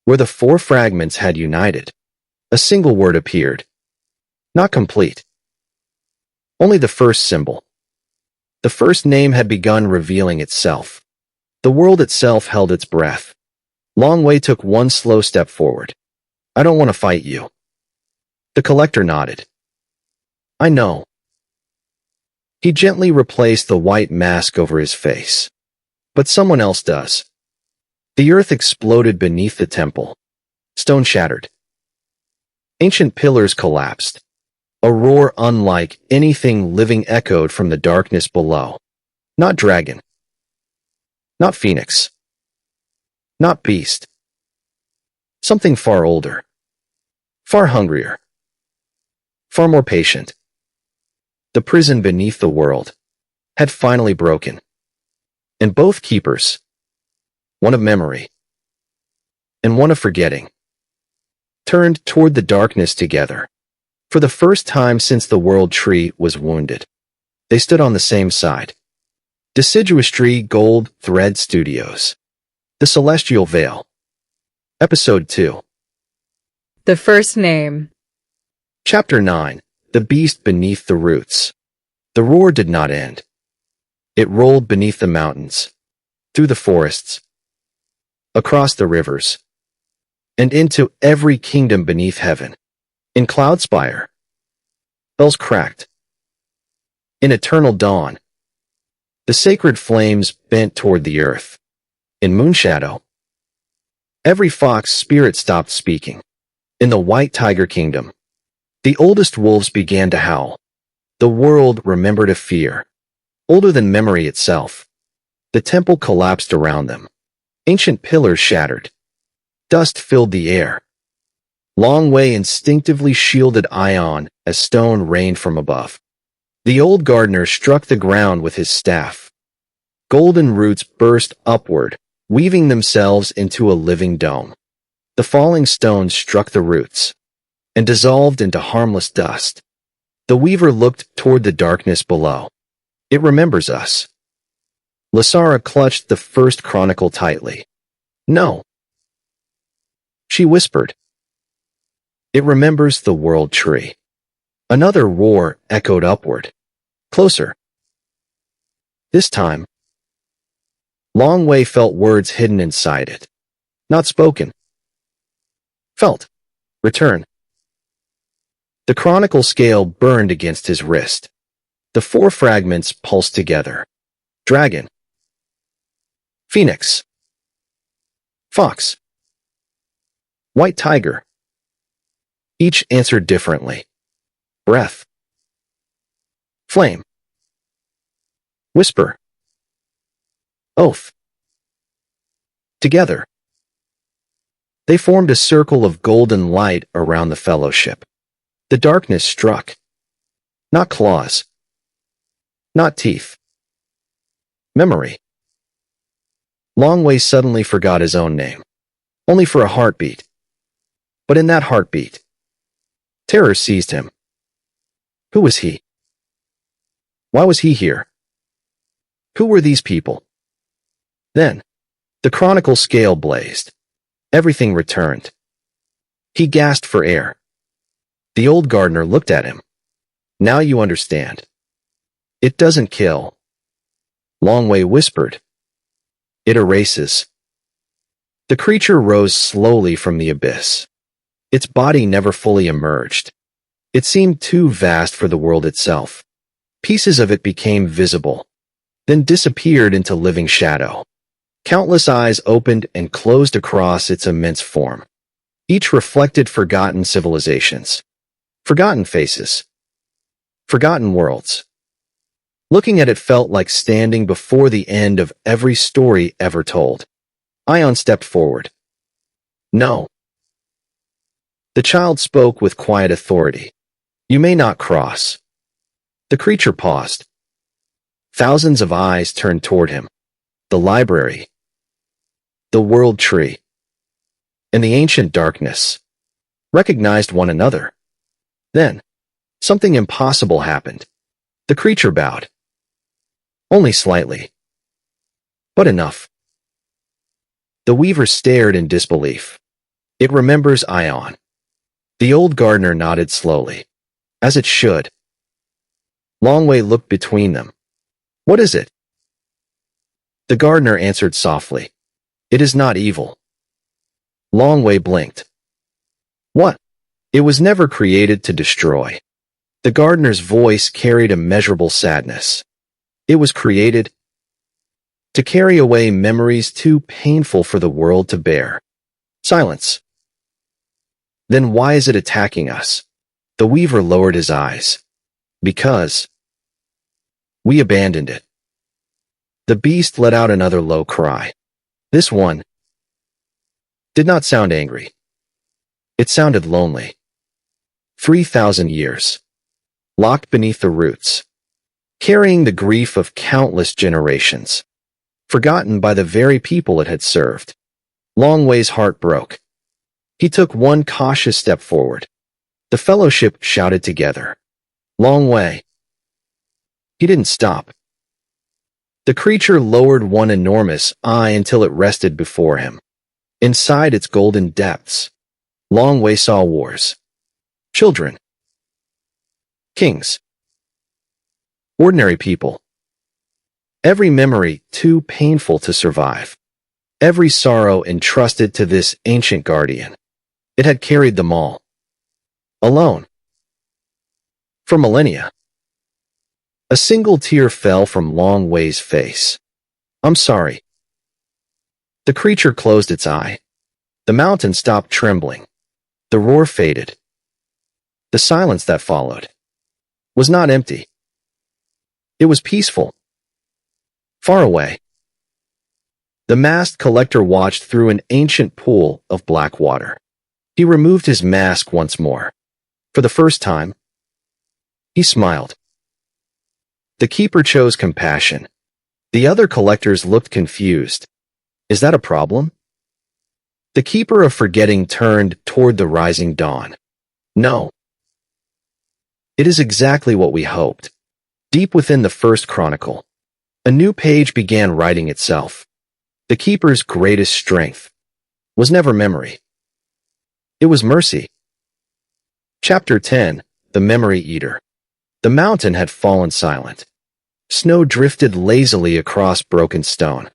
where the 4 fragments had united, a single word appeared. Not complete. Only the first symbol. The first name had begun revealing itself. The world itself held its breath. Long Wei took one slow step forward. I don't want to fight you. The collector nodded. I know. He gently replaced the white mask over his face. But someone else does. The earth exploded beneath the temple. Stone shattered. Ancient pillars collapsed. A roar unlike anything living echoed from the darkness below. Not dragon. Not phoenix. Not beast. Something far older. Far hungrier. Far more patient. The prison beneath the world had finally broken. And both keepers, one of memory and one of forgetting, turned toward the darkness together. For the first time since the world tree was wounded, they stood on the same side. Deciduous Tree Gold Thread Studios. The Celestial Veil. Episode 2. The first name. Chapter 9. The Beast Beneath the Roots. The roar did not end. It rolled beneath the mountains, through the forests, across the rivers, and into every kingdom beneath heaven. In Cloudspire, bells cracked. In eternal dawn, the sacred flames bent toward the earth. In Moonshadow, every fox spirit stopped speaking. In the White Tiger Kingdom, the oldest wolves began to howl. The world remembered a fear, older than memory itself. The temple collapsed around them. Ancient pillars shattered. Dust filled the air. Long Wei instinctively shielded Aion as stone rained from above. The old gardener struck the ground with his staff. Golden roots burst upward, weaving themselves into a living dome. The falling stones struck the roots and dissolved into harmless dust. The weaver looked toward the darkness below. It remembers us. Lysara clutched the First Chronicle tightly. No. She whispered. It remembers the world tree. Another roar echoed upward. Closer. This time, Long Wei felt words hidden inside it. Not spoken. Felt. Return. The chronicle scale burned against his wrist. The 4 fragments pulsed together. Dragon. Phoenix. Fox. White tiger. Each answered differently. Breath. Flame. Whisper. Oath. Together, they formed a circle of golden light around the fellowship. The darkness struck. Not claws. Not teeth. Memory. Long Wei suddenly forgot his own name. Only for a heartbeat. But in that heartbeat, terror seized him. Who was he? Why was he here? Who were these people? Then, the chronicle scale blazed. Everything returned. He gasped for air. The old gardener looked at him. Now you understand. It doesn't kill. Long Wei whispered. It erases. The creature rose slowly from the abyss. Its body never fully emerged. It seemed too vast for the world itself. Pieces of it became visible, then disappeared into living shadow. Countless eyes opened and closed across its immense form. Each reflected forgotten civilizations, forgotten faces, forgotten worlds. Looking at it felt like standing before the end of every story ever told. Aion stepped forward. No. The child spoke with quiet authority. You may not cross. The creature paused. Thousands of eyes turned toward him. The library, the world tree, and the ancient darkness recognized one another. Then, something impossible happened. The creature bowed. Only slightly. But enough. The weaver stared in disbelief. It remembers Aion. The old gardener nodded slowly. As it should. Long Wei looked between them. What is it? The gardener answered softly. It is not evil. Longwei blinked. What? It was never created to destroy. The gardener's voice carried immeasurable sadness. It was created to carry away memories too painful for the world to bear. Silence. Then why is it attacking us? The weaver lowered his eyes. Because we abandoned it. The beast let out another low cry. This one did not sound angry. It sounded lonely. 3,000 years. Locked beneath the roots. Carrying the grief of countless generations. Forgotten by the very people it had served. Longwei's heart broke. He took one cautious step forward. The fellowship shouted together. Longwei. He didn't stop. The creature lowered one enormous eye until it rested before him. Inside its golden depths, Longwei saw wars. Children. Kings. Ordinary people. Every memory too painful to survive. Every sorrow entrusted to this ancient guardian. It had carried them all. Alone. For millennia. A single tear fell from Longwei's face. I'm sorry. The creature closed its eye. The mountain stopped trembling. The roar faded. The silence that followed was not empty. It was peaceful. Far away. The masked collector watched through an ancient pool of black water. He removed his mask once more. For the first time, he smiled. The keeper chose compassion. The other collectors looked confused. Is that a problem? The keeper of forgetting turned toward the rising dawn. No. It is exactly what we hoped. Deep within the First Chronicle, a new page began writing itself. The keeper's greatest strength was never memory. It was mercy. Chapter 10, The Memory Eater. The mountain had fallen silent. Snow drifted lazily across broken stone.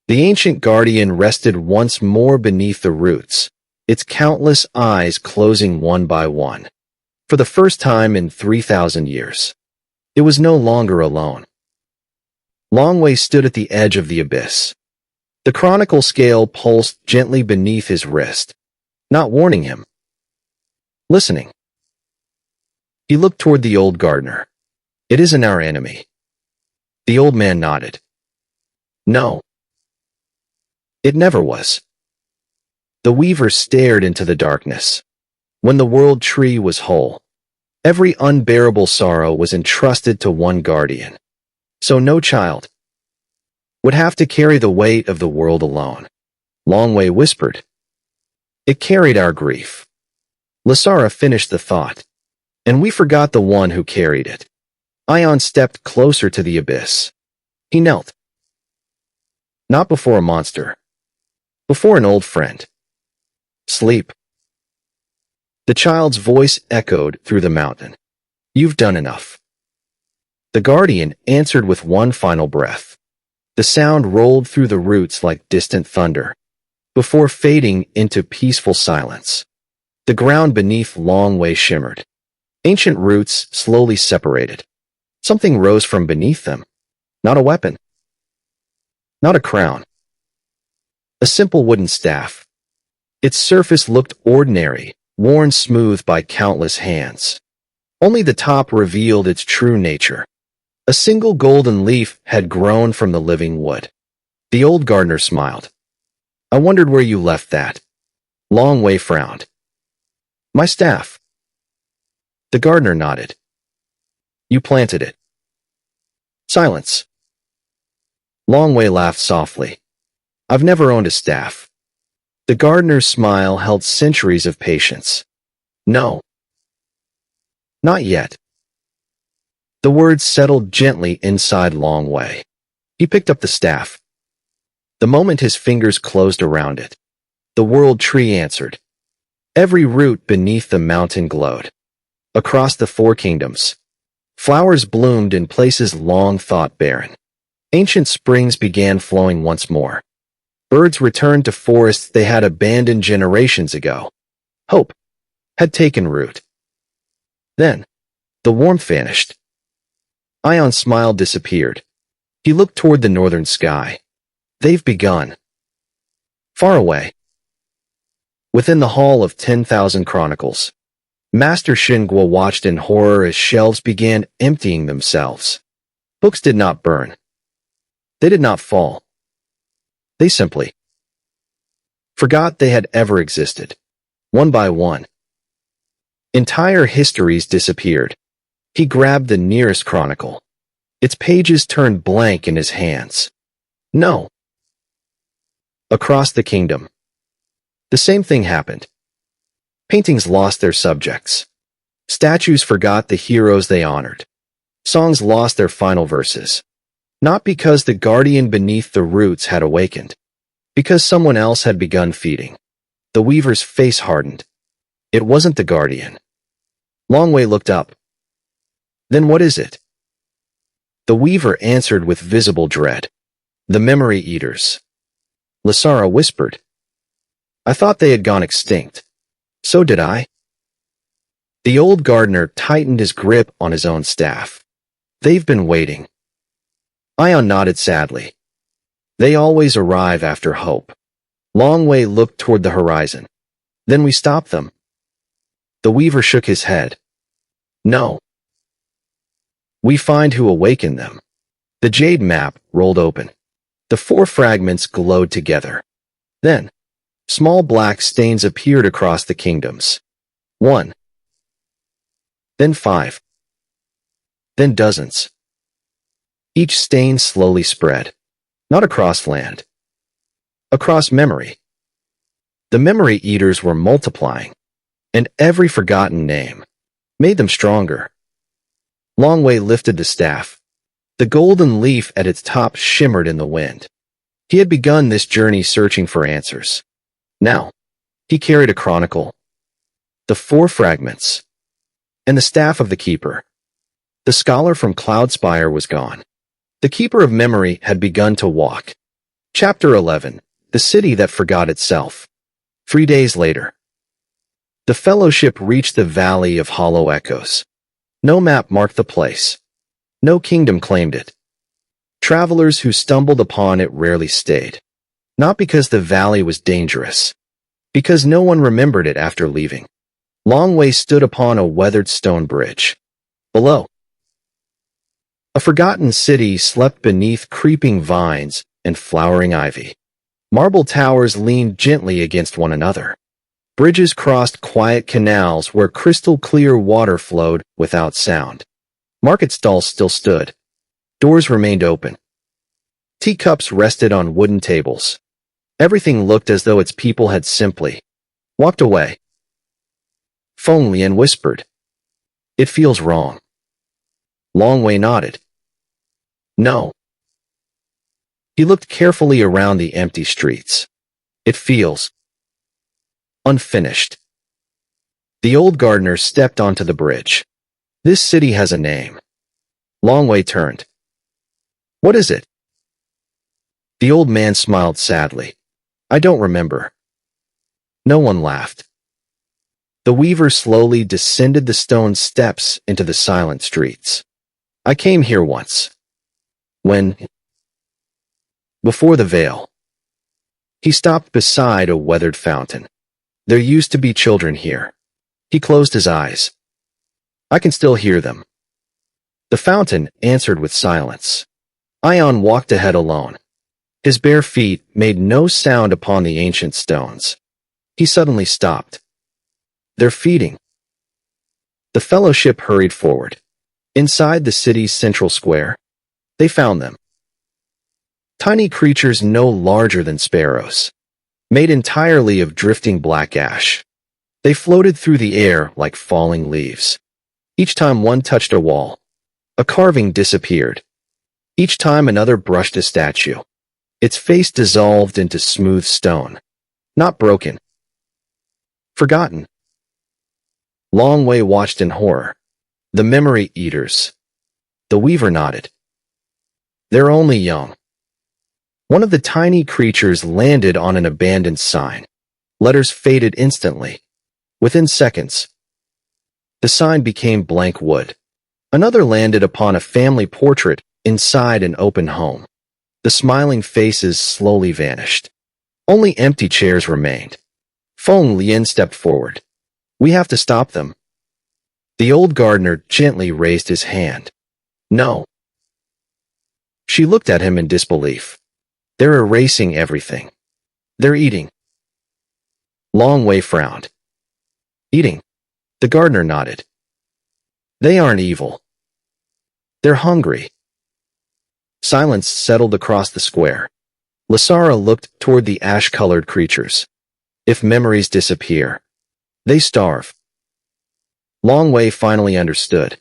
The ancient guardian rested once more beneath the roots, its countless eyes closing one by one. For the first time in 3,000 years, it was no longer alone. Longwei stood at the edge of the abyss. The chronicle scale pulsed gently beneath his wrist, not warning him. Listening. He looked toward the old gardener. It isn't our enemy. The old man nodded. No. It never was. The weaver stared into the darkness. When the world tree was whole, every unbearable sorrow was entrusted to one guardian. So no child would have to carry the weight of the world alone. Longwei whispered. It carried our grief. Lysara finished the thought. And we forgot the one who carried it. Aion stepped closer to the abyss. He knelt. Not before a monster. Before an old friend. Sleep. The child's voice echoed through the mountain. You've done enough. The guardian answered with one final breath. The sound rolled through the roots like distant thunder, before fading into peaceful silence. The ground beneath Longwei shimmered. Ancient roots slowly separated. Something rose from beneath them. Not a weapon. Not a crown. A simple wooden staff. Its surface looked ordinary, worn smooth by countless hands. Only the top revealed its true nature. A single golden leaf had grown from the living wood. The old gardener smiled. I wondered where you left that. Longwei frowned. My staff. The gardener nodded. You planted it. Silence. Longwei laughed softly. I've never owned a staff. The gardener's smile held centuries of patience. No. Not yet. The words settled gently inside Longwei. He picked up the staff. The moment his fingers closed around it, the world tree answered. Every root beneath the mountain glowed. Across the four kingdoms, flowers bloomed in places long thought barren. Ancient springs began flowing once more. Birds returned to forests they had abandoned generations ago. Hope had taken root. Then, the warmth vanished. Aion's smile disappeared. He looked toward the northern sky. They've begun. Far away. Within the hall of 10,000 Chronicles, Master Xingguo watched in horror as shelves began emptying themselves. Books did not burn. They did not fall. They simply forgot they had ever existed. One by one, entire histories disappeared. He grabbed the nearest chronicle. Its pages turned blank in his hands. No. Across the kingdom, the same thing happened. Paintings lost their subjects. Statues forgot the heroes they honored. Songs lost their final verses. Not because the guardian beneath the roots had awakened. Because someone else had begun feeding. The weaver's face hardened. It wasn't the guardian. Longwei looked up. Then what is it? The weaver answered with visible dread. The memory eaters. Lysara whispered. I thought they had gone extinct. So did I. The old gardener tightened his grip on his own staff. They've been waiting. Aion nodded sadly. They always arrive after hope. Longwei looked toward the horizon. Then we stop them. The weaver shook his head. No. We find who awakened them. The jade map rolled open. The 4 fragments glowed together. Then, small black stains appeared across the kingdoms. 1. Then 5. Then dozens. Each stain slowly spread. Not across land. Across memory. The memory eaters were multiplying, and every forgotten name made them stronger. Longwei lifted the staff. The golden leaf at its top shimmered in the wind. He had begun this journey searching for answers. Now, he carried a chronicle, the 4 fragments, and the staff of the keeper. The scholar from Cloudspire was gone. The keeper of memory had begun to walk. Chapter 11. The City That Forgot Itself. 3 days later, the fellowship reached the Valley of Hollow Echoes. No map marked the place. No kingdom claimed it. Travelers who stumbled upon it rarely stayed. Not because the valley was dangerous. Because no one remembered it after leaving. Longwei stood upon a weathered stone bridge. Below, a forgotten city slept beneath creeping vines and flowering ivy. Marble towers leaned gently against one another. Bridges crossed quiet canals where crystal-clear water flowed without sound. Market stalls still stood. Doors remained open. Teacups rested on wooden tables. Everything looked as though its people had simply walked away. Feng Lian whispered. It feels wrong. Longwei nodded. No. He looked carefully around the empty streets. It feels unfinished. The old gardener stepped onto the bridge. This city has a name. Longwei turned. What is it? The old man smiled sadly. I don't remember. No one laughed. The weaver slowly descended the stone steps into the silent streets. I came here once. When? Before the veil. He stopped beside a weathered fountain. There used to be children here. He closed his eyes. I can still hear them. The fountain answered with silence. Aion walked ahead alone. His bare feet made no sound upon the ancient stones. He suddenly stopped. They're feeding. The fellowship hurried forward. Inside the city's central square, they found them. Tiny creatures no larger than sparrows, made entirely of drifting black ash. They floated through the air like falling leaves. Each time one touched a wall, a carving disappeared. Each time another brushed a statue. Its face dissolved into smooth stone. Not broken. Forgotten. Longwei watched in horror. The memory eaters. The weaver nodded. They're only young. One of the tiny creatures landed on an abandoned sign. Letters faded instantly. Within seconds, the sign became blank wood. Another landed upon a family portrait inside an open home. The smiling faces slowly vanished. Only empty chairs remained. Feng Lian stepped forward. We have to stop them. The old gardener gently raised his hand. No. She looked at him in disbelief. They're erasing everything. They're eating. Long Wei frowned. Eating. The gardener nodded. They aren't evil. They're hungry. Silence settled across the square. Lysara looked toward the ash-colored creatures. If memories disappear, they starve. Long Wei finally understood.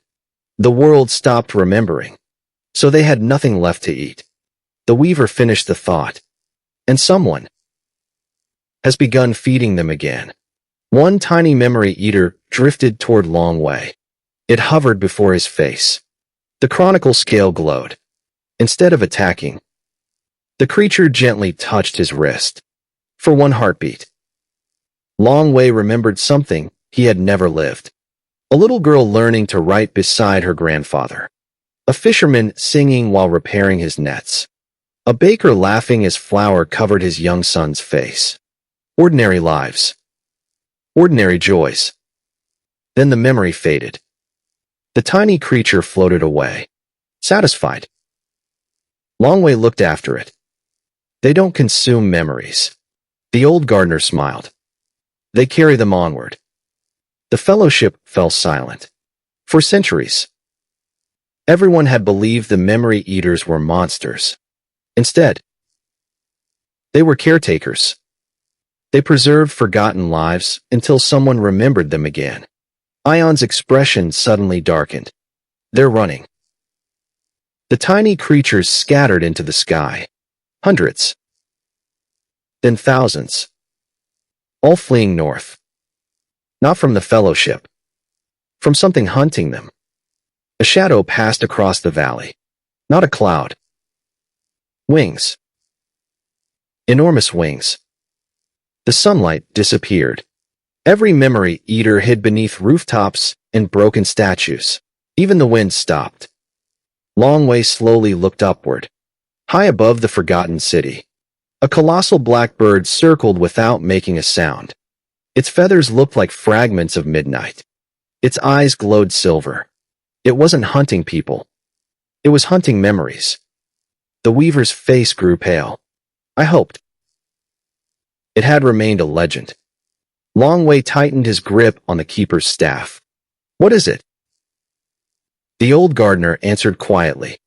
The world stopped remembering, so they had nothing left to eat. The weaver finished the thought. And someone has begun feeding them again. One tiny memory eater drifted toward Long Wei. It hovered before his face. The chronicle scale glowed. Instead of attacking, the creature gently touched his wrist. For one heartbeat. Long Wei remembered something he had never lived. A little girl learning to write beside her grandfather. A fisherman singing while repairing his nets. A baker laughing as flour covered his young son's face. Ordinary lives. Ordinary joys. Then the memory faded. The tiny creature floated away. Satisfied. Long Wei looked after it. They don't consume memories. The old gardener smiled. They carry them onward. The fellowship fell silent. For centuries, everyone had believed the memory eaters were monsters. Instead, they were caretakers. They preserved forgotten lives until someone remembered them again. Aion's expression suddenly darkened. They're running. The tiny creatures scattered into the sky. Hundreds. Then thousands. All fleeing north. Not from the fellowship. From something hunting them. A shadow passed across the valley. Not a cloud. Wings. Enormous wings. The sunlight disappeared. Every memory eater hid beneath rooftops and broken statues. Even the wind stopped. Long Wei slowly looked upward. High above the forgotten city, a colossal black bird circled without making a sound. Its feathers looked like fragments of midnight. Its eyes glowed silver. It wasn't hunting people. It was hunting memories. The weaver's face grew pale. I hoped it had remained a legend. Long Wei tightened his grip on the keeper's staff. What is it? The old gardener answered quietly.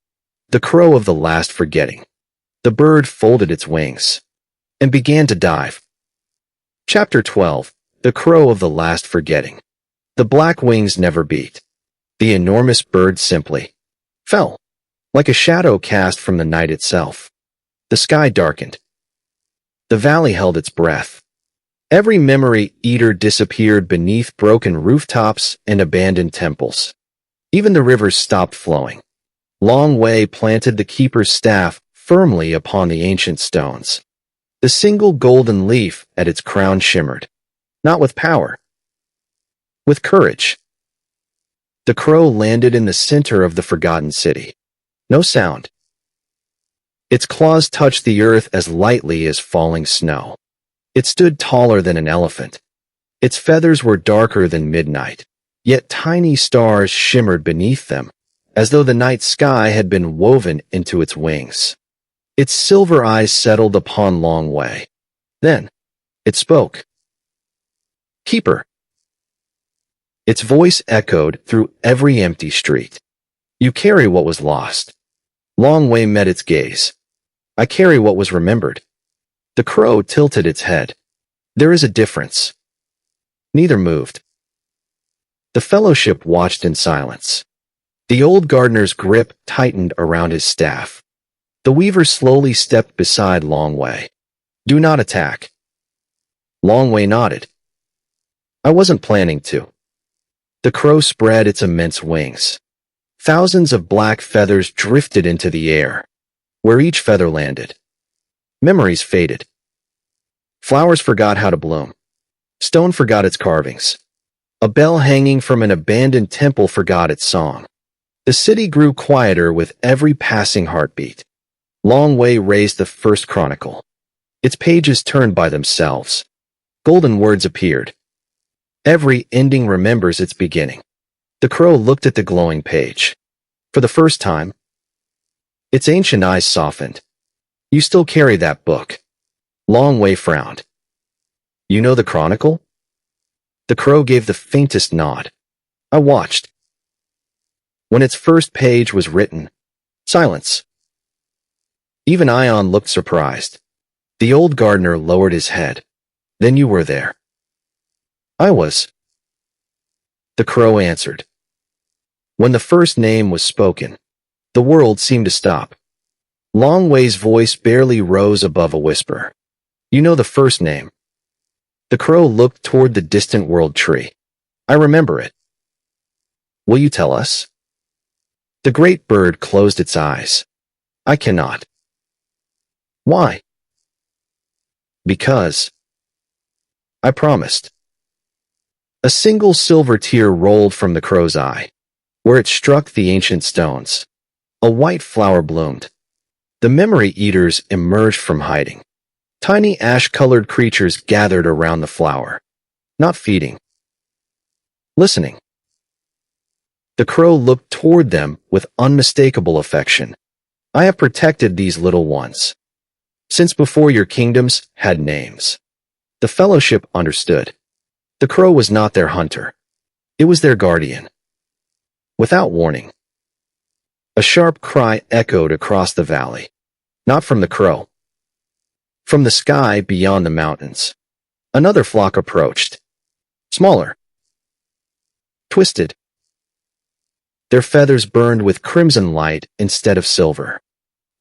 The crow of the last forgetting. The bird folded its wings and began to dive. Chapter 12. The crow of the last forgetting. The black wings never beat. The enormous bird simply fell, like a shadow cast from the night itself. The sky darkened. The valley held its breath. Every memory eater disappeared beneath broken rooftops and abandoned temples. Even the rivers stopped flowing. Long Wei planted the keeper's staff firmly upon the ancient stones. The single golden leaf at its crown shimmered. Not with power. With courage. The crow landed in the center of the forgotten city. No sound. Its claws touched the earth as lightly as falling snow. It stood taller than an elephant. Its feathers were darker than midnight, yet tiny stars shimmered beneath them, as though the night sky had been woven into its wings. Its silver eyes settled upon Long Wei. Then, it spoke. Keeper. Its voice echoed through every empty street. You carry what was lost. Long Wei met its gaze. I carry what was remembered. The crow tilted its head. There is a difference. Neither moved. The fellowship watched in silence. The old gardener's grip tightened around his staff. The weaver slowly stepped beside Long Wei. Do not attack. Long Wei nodded. I wasn't planning to. The crow spread its immense wings. Thousands of black feathers drifted into the air. where each feather landed. Memories faded. Flowers forgot how to bloom. Stone forgot its carvings. A bell hanging from an abandoned temple forgot its song. The city grew quieter with every passing heartbeat. Long Wei raised the First Chronicle. Its pages turned by themselves. Golden words appeared. Every ending remembers its beginning. The crow looked at the glowing page. For the first time, its ancient eyes softened. You still carry that book. Long Wei frowned. You know the chronicle? The crow gave the faintest nod. I watched. When its first page was written, silence. Even Aion looked surprised. The old gardener lowered his head. Then you were there. I was. The crow answered. When the first name was spoken, the world seemed to stop. Long Wei's voice barely rose above a whisper. You know the first name. The crow looked toward the distant world tree. I remember it. Will you tell us? The great bird closed its eyes. I cannot. Why? Because. I promised. A single silver tear rolled from the crow's eye. Where it struck the ancient stones, a white flower bloomed. The memory eaters emerged from hiding. Tiny ash-colored creatures gathered around the flower, not feeding, listening. The crow looked toward them with unmistakable affection. I have protected these little ones since before your kingdoms had names. The fellowship understood. The crow was not their hunter. It was their guardian. Without warning, a sharp cry echoed across the valley. Not from the crow. From the sky beyond the mountains. Another flock approached. Smaller. Twisted. Their feathers burned with crimson light instead of silver.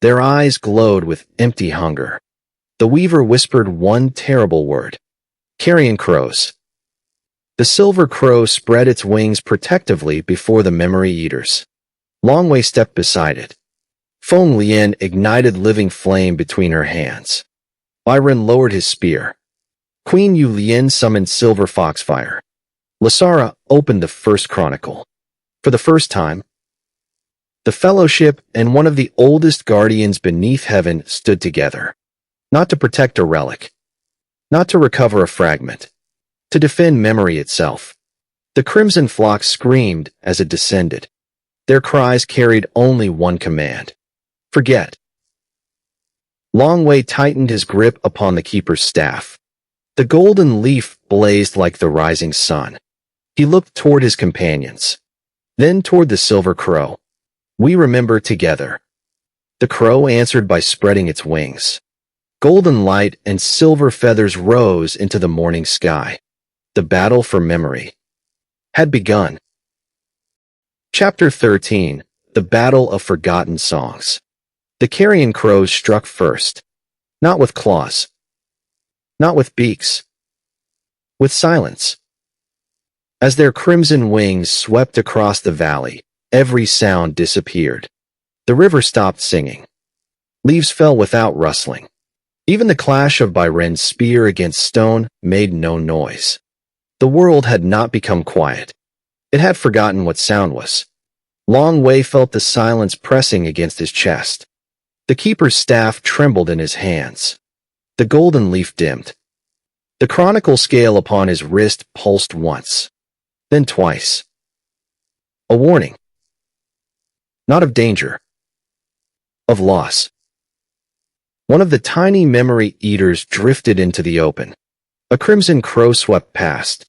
Their eyes glowed with empty hunger. The weaver whispered one terrible word. Carrion crows. The silver crow spread its wings protectively before the memory eaters. Long Wei stepped beside it. Feng Lian ignited living flame between her hands. Bai Ren lowered his spear. Queen Yue Lian summoned silver foxfire. Lysara opened the First Chronicle. For the first time, the fellowship and one of the oldest guardians beneath heaven stood together. Not to protect a relic. Not to recover a fragment. To defend memory itself. The crimson flock screamed as it descended. Their cries carried only one command. Forget. Long Wei tightened his grip upon the keeper's staff. The golden leaf blazed like the rising sun. He looked toward his companions. Then toward the silver crow. We remember together. The crow answered by spreading its wings. Golden light and silver feathers rose into the morning sky. The battle for memory had begun. Chapter 13. The Battle of Forgotten Songs. The carrion crows struck first. Not with claws. Not with beaks. With silence. As their crimson wings swept across the valley, every sound disappeared. The river stopped singing. Leaves fell without rustling. Even the clash of Bai Ren's spear against stone made no noise. The world had not become quiet. It had forgotten what sound was. Long Wei felt the silence pressing against his chest. The keeper's staff trembled in his hands. The golden leaf dimmed. The chronicle scale upon his wrist pulsed once. Then twice. A warning. Not of danger. Of loss. One of the tiny memory eaters drifted into the open. A crimson crow swept past.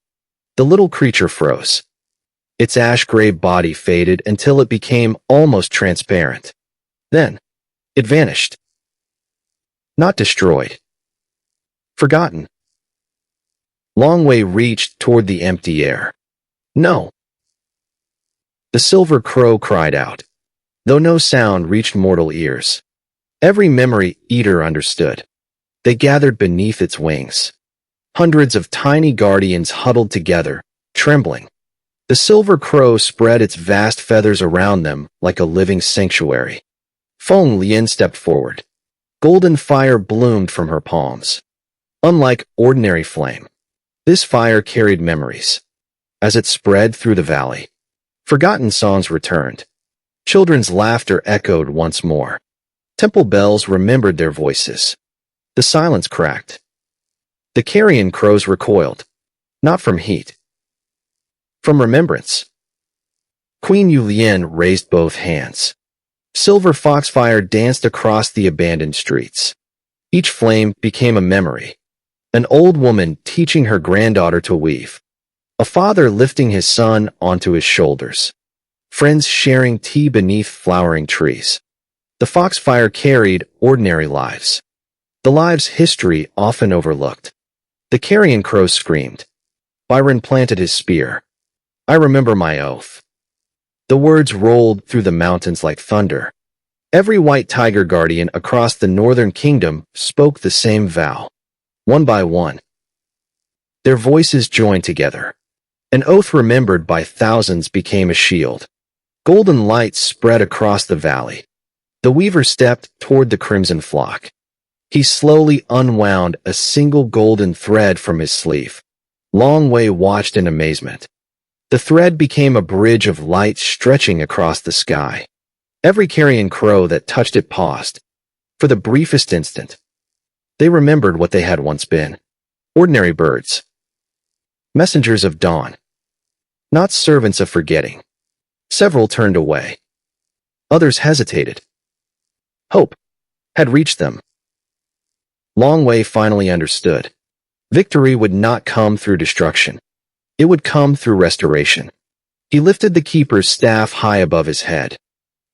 The little creature froze. Its ash-gray body faded until it became almost transparent. Then, it vanished. Not destroyed. Forgotten. Long Wei reached toward the empty air. No. The silver crow cried out, though no sound reached mortal ears. Every memory eater understood. They gathered beneath its wings. Hundreds of tiny guardians huddled together, trembling. The silver crow spread its vast feathers around them like a living sanctuary. Feng Lian stepped forward. Golden fire bloomed from her palms. Unlike ordinary flame, this fire carried memories. As it spread through the valley, forgotten songs returned. Children's laughter echoed once more. Temple bells remembered their voices. The silence cracked. The carrion crows recoiled, not from heat, from remembrance. Queen Yue Lian raised both hands. Silver foxfire danced across the abandoned streets. Each flame became a memory. An old woman teaching her granddaughter to weave. A father lifting his son onto his shoulders. Friends sharing tea beneath flowering trees. The foxfire carried ordinary lives. The lives history often overlooked. The carrion crow screamed. Bai Ren planted his spear. I remember my oath. The words rolled through the mountains like thunder. Every white tiger guardian across the northern kingdom spoke the same vow. One by one, their voices joined together. An oath remembered by thousands became a shield. Golden light spread across the valley. The weaver stepped toward the crimson flock. He slowly unwound a single golden thread from his sleeve. Long Wei watched in amazement. The thread became a bridge of light stretching across the sky. Every carrion crow that touched it paused. For the briefest instant, they remembered what they had once been. Ordinary birds. Messengers of dawn. Not servants of forgetting. Several turned away. Others hesitated. Hope had reached them. Long Wei finally understood. Victory would not come through destruction. It would come through restoration. He lifted the keeper's staff high above his head.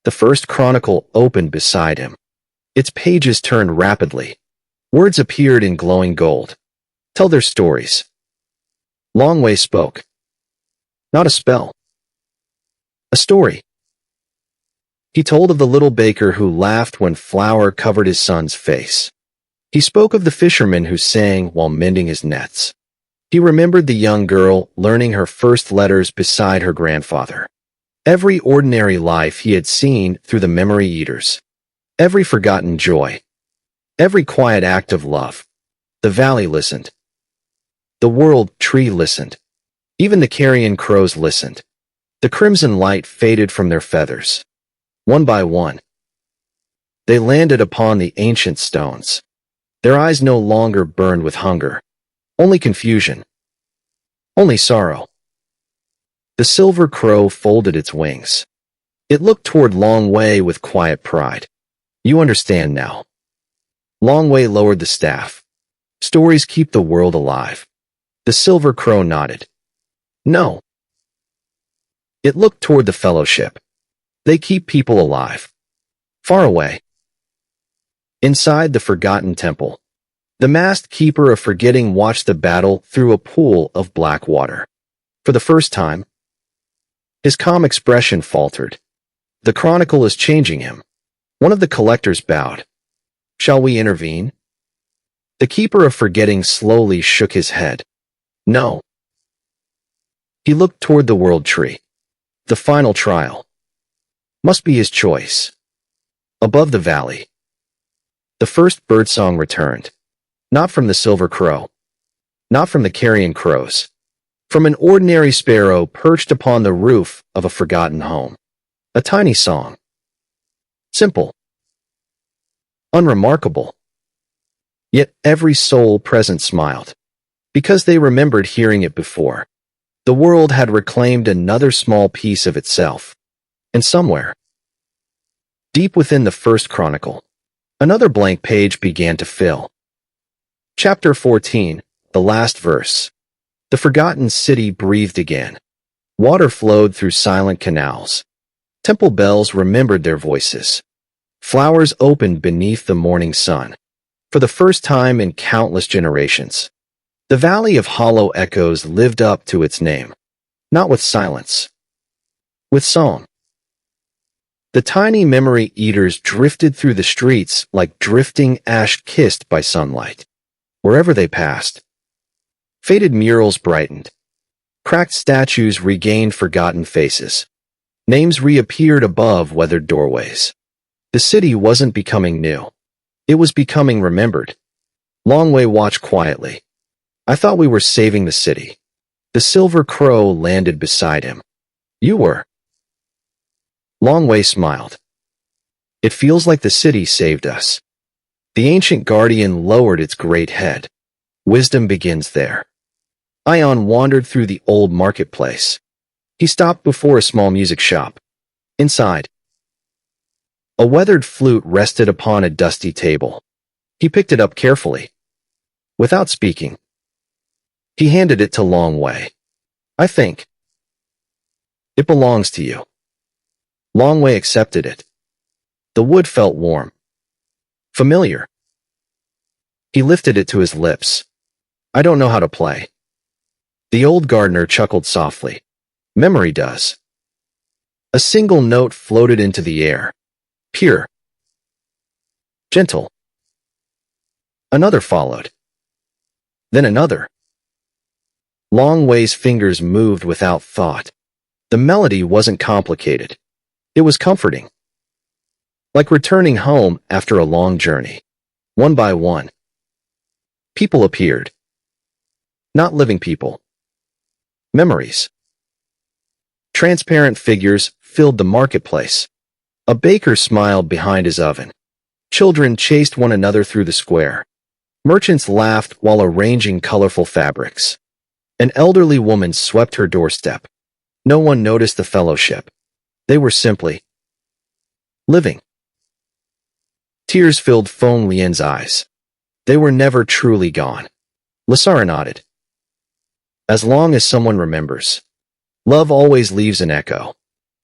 The First Chronicle opened beside him. Its pages turned rapidly. Words appeared in glowing gold. Tell their stories. Long Wei spoke. Not a spell. A story. He told of the little baker who laughed when flour covered his son's face. He spoke of the fisherman who sang while mending his nets. He remembered the young girl learning her first letters beside her grandfather. Every ordinary life he had seen through the memory eaters. Every forgotten joy. Every quiet act of love. The valley listened. The world tree listened. Even the carrion crows listened. The crimson light faded from their feathers. One by one, they landed upon the ancient stones. Their eyes no longer burned with hunger. Only confusion. Only sorrow. The silver crow folded its wings. It looked toward Long Wei with quiet pride. You understand now. Long Wei lowered the staff. Stories keep the world alive. The silver crow nodded. No. It looked toward the fellowship. They keep people alive. Far away. Inside the forgotten temple, the masked keeper of forgetting watched the battle through a pool of black water. For the first time, his calm expression faltered. The chronicle is changing him. One of the collectors bowed. Shall we intervene? The keeper of forgetting slowly shook his head. No. He looked toward the world tree. The final trial must be his choice. Above the valley, the first birdsong returned. Not from the silver crow. Not from the carrion crows. From an ordinary sparrow perched upon the roof of a forgotten home. A tiny song. Simple. Unremarkable. Yet every soul present smiled. Because they remembered hearing it before. The world had reclaimed another small piece of itself. And somewhere, deep within the First Chronicle, another blank page began to fill. Chapter 14, the last verse. The forgotten city breathed again. Water flowed through silent canals. Temple bells remembered their voices. Flowers opened beneath the morning sun. For the first time in countless generations, the Valley of Hollow Echoes lived up to its name. Not with silence. With song. The tiny memory eaters drifted through the streets like drifting ash kissed by sunlight. Wherever they passed, faded murals brightened. Cracked statues regained forgotten faces. Names reappeared above weathered doorways. The city wasn't becoming new. It was becoming remembered. Long Wei watched quietly. I thought we were saving the city. The silver crow landed beside him. You were. Long Wei smiled. It feels like the city saved us. The ancient guardian lowered its great head. Wisdom begins there. Aion wandered through the old marketplace. He stopped before a small music shop. Inside, a weathered flute rested upon a dusty table. He picked it up carefully. Without speaking, he handed it to Long Wei. I think it belongs to you. Long Wei accepted it. The wood felt warm. Familiar. He lifted it to his lips. I don't know how to play. The old gardener chuckled softly. Memory does. A single note floated into the air. Pure. Gentle. Another followed. Then another. Long Wei's fingers moved without thought. The melody wasn't complicated. It was comforting. Like returning home after a long journey. One by one, people appeared. Not living people. Memories. Transparent figures filled the marketplace. A baker smiled behind his oven. Children chased one another through the square. Merchants laughed while arranging colorful fabrics. An elderly woman swept her doorstep. No one noticed the fellowship. They were simply living. Tears filled Feng Lian's eyes. They were never truly gone. Lysara nodded. As long as someone remembers, love always leaves an echo.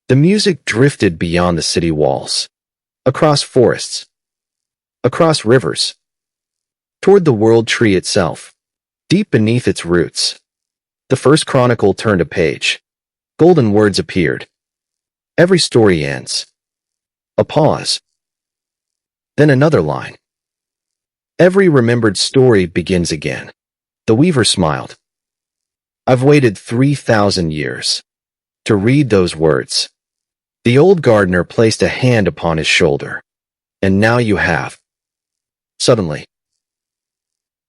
The music drifted beyond the city walls, across forests, across rivers, toward the world tree itself, deep beneath its roots. The First Chronicle turned a page. Golden words appeared. Every story ends. A pause. Then another line. Every remembered story begins again. The weaver smiled. I've waited 3,000 years to read those words. The old gardener placed a hand upon his shoulder. And now you have. Suddenly,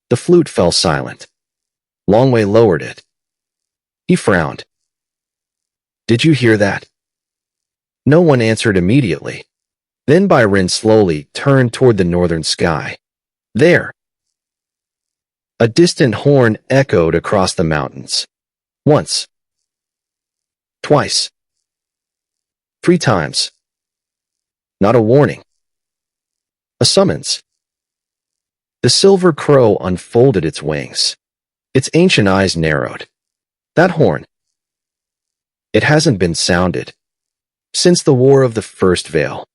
the flute fell silent. Long Wei lowered it. He frowned. Did you hear that? No one answered immediately. Then Bai Ren slowly turned toward the northern sky. There, a distant horn echoed across the mountains. Once. Twice. 3 times. Not a warning. A summons. The silver crow unfolded its wings. Its ancient eyes narrowed. That horn. It hasn't been sounded since the War of the First Veil.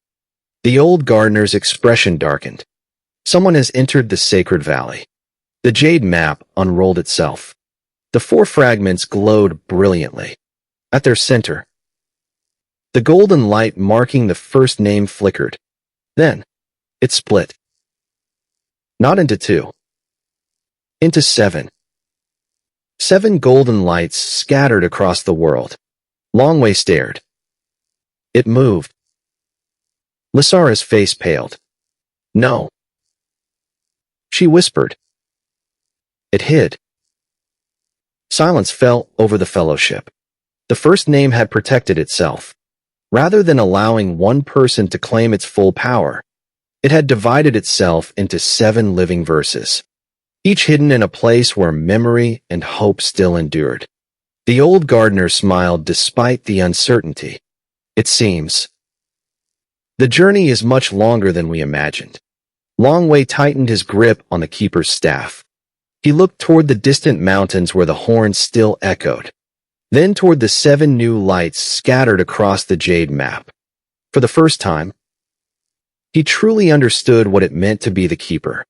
The old gardener's expression darkened. Someone has entered the sacred valley. The jade map unrolled itself. The 4 fragments glowed brilliantly. At their center, the golden light marking the first name flickered. Then, it split. Not into 2. Into 7. 7 golden lights scattered across the world. Long Wei stared. It moved. Lysara's face paled. No. She whispered. It hid. Silence fell over the fellowship. The first name had protected itself. Rather than allowing one person to claim its full power, it had divided itself into 7 living verses, each hidden in a place where memory and hope still endured. The old gardener smiled despite the uncertainty. It seems the journey is much longer than we imagined. Long Wei tightened his grip on the keeper's staff. He looked toward the distant mountains where the horn still echoed, then toward the 7 new lights scattered across the jade map. For the first time, he truly understood what it meant to be the keeper.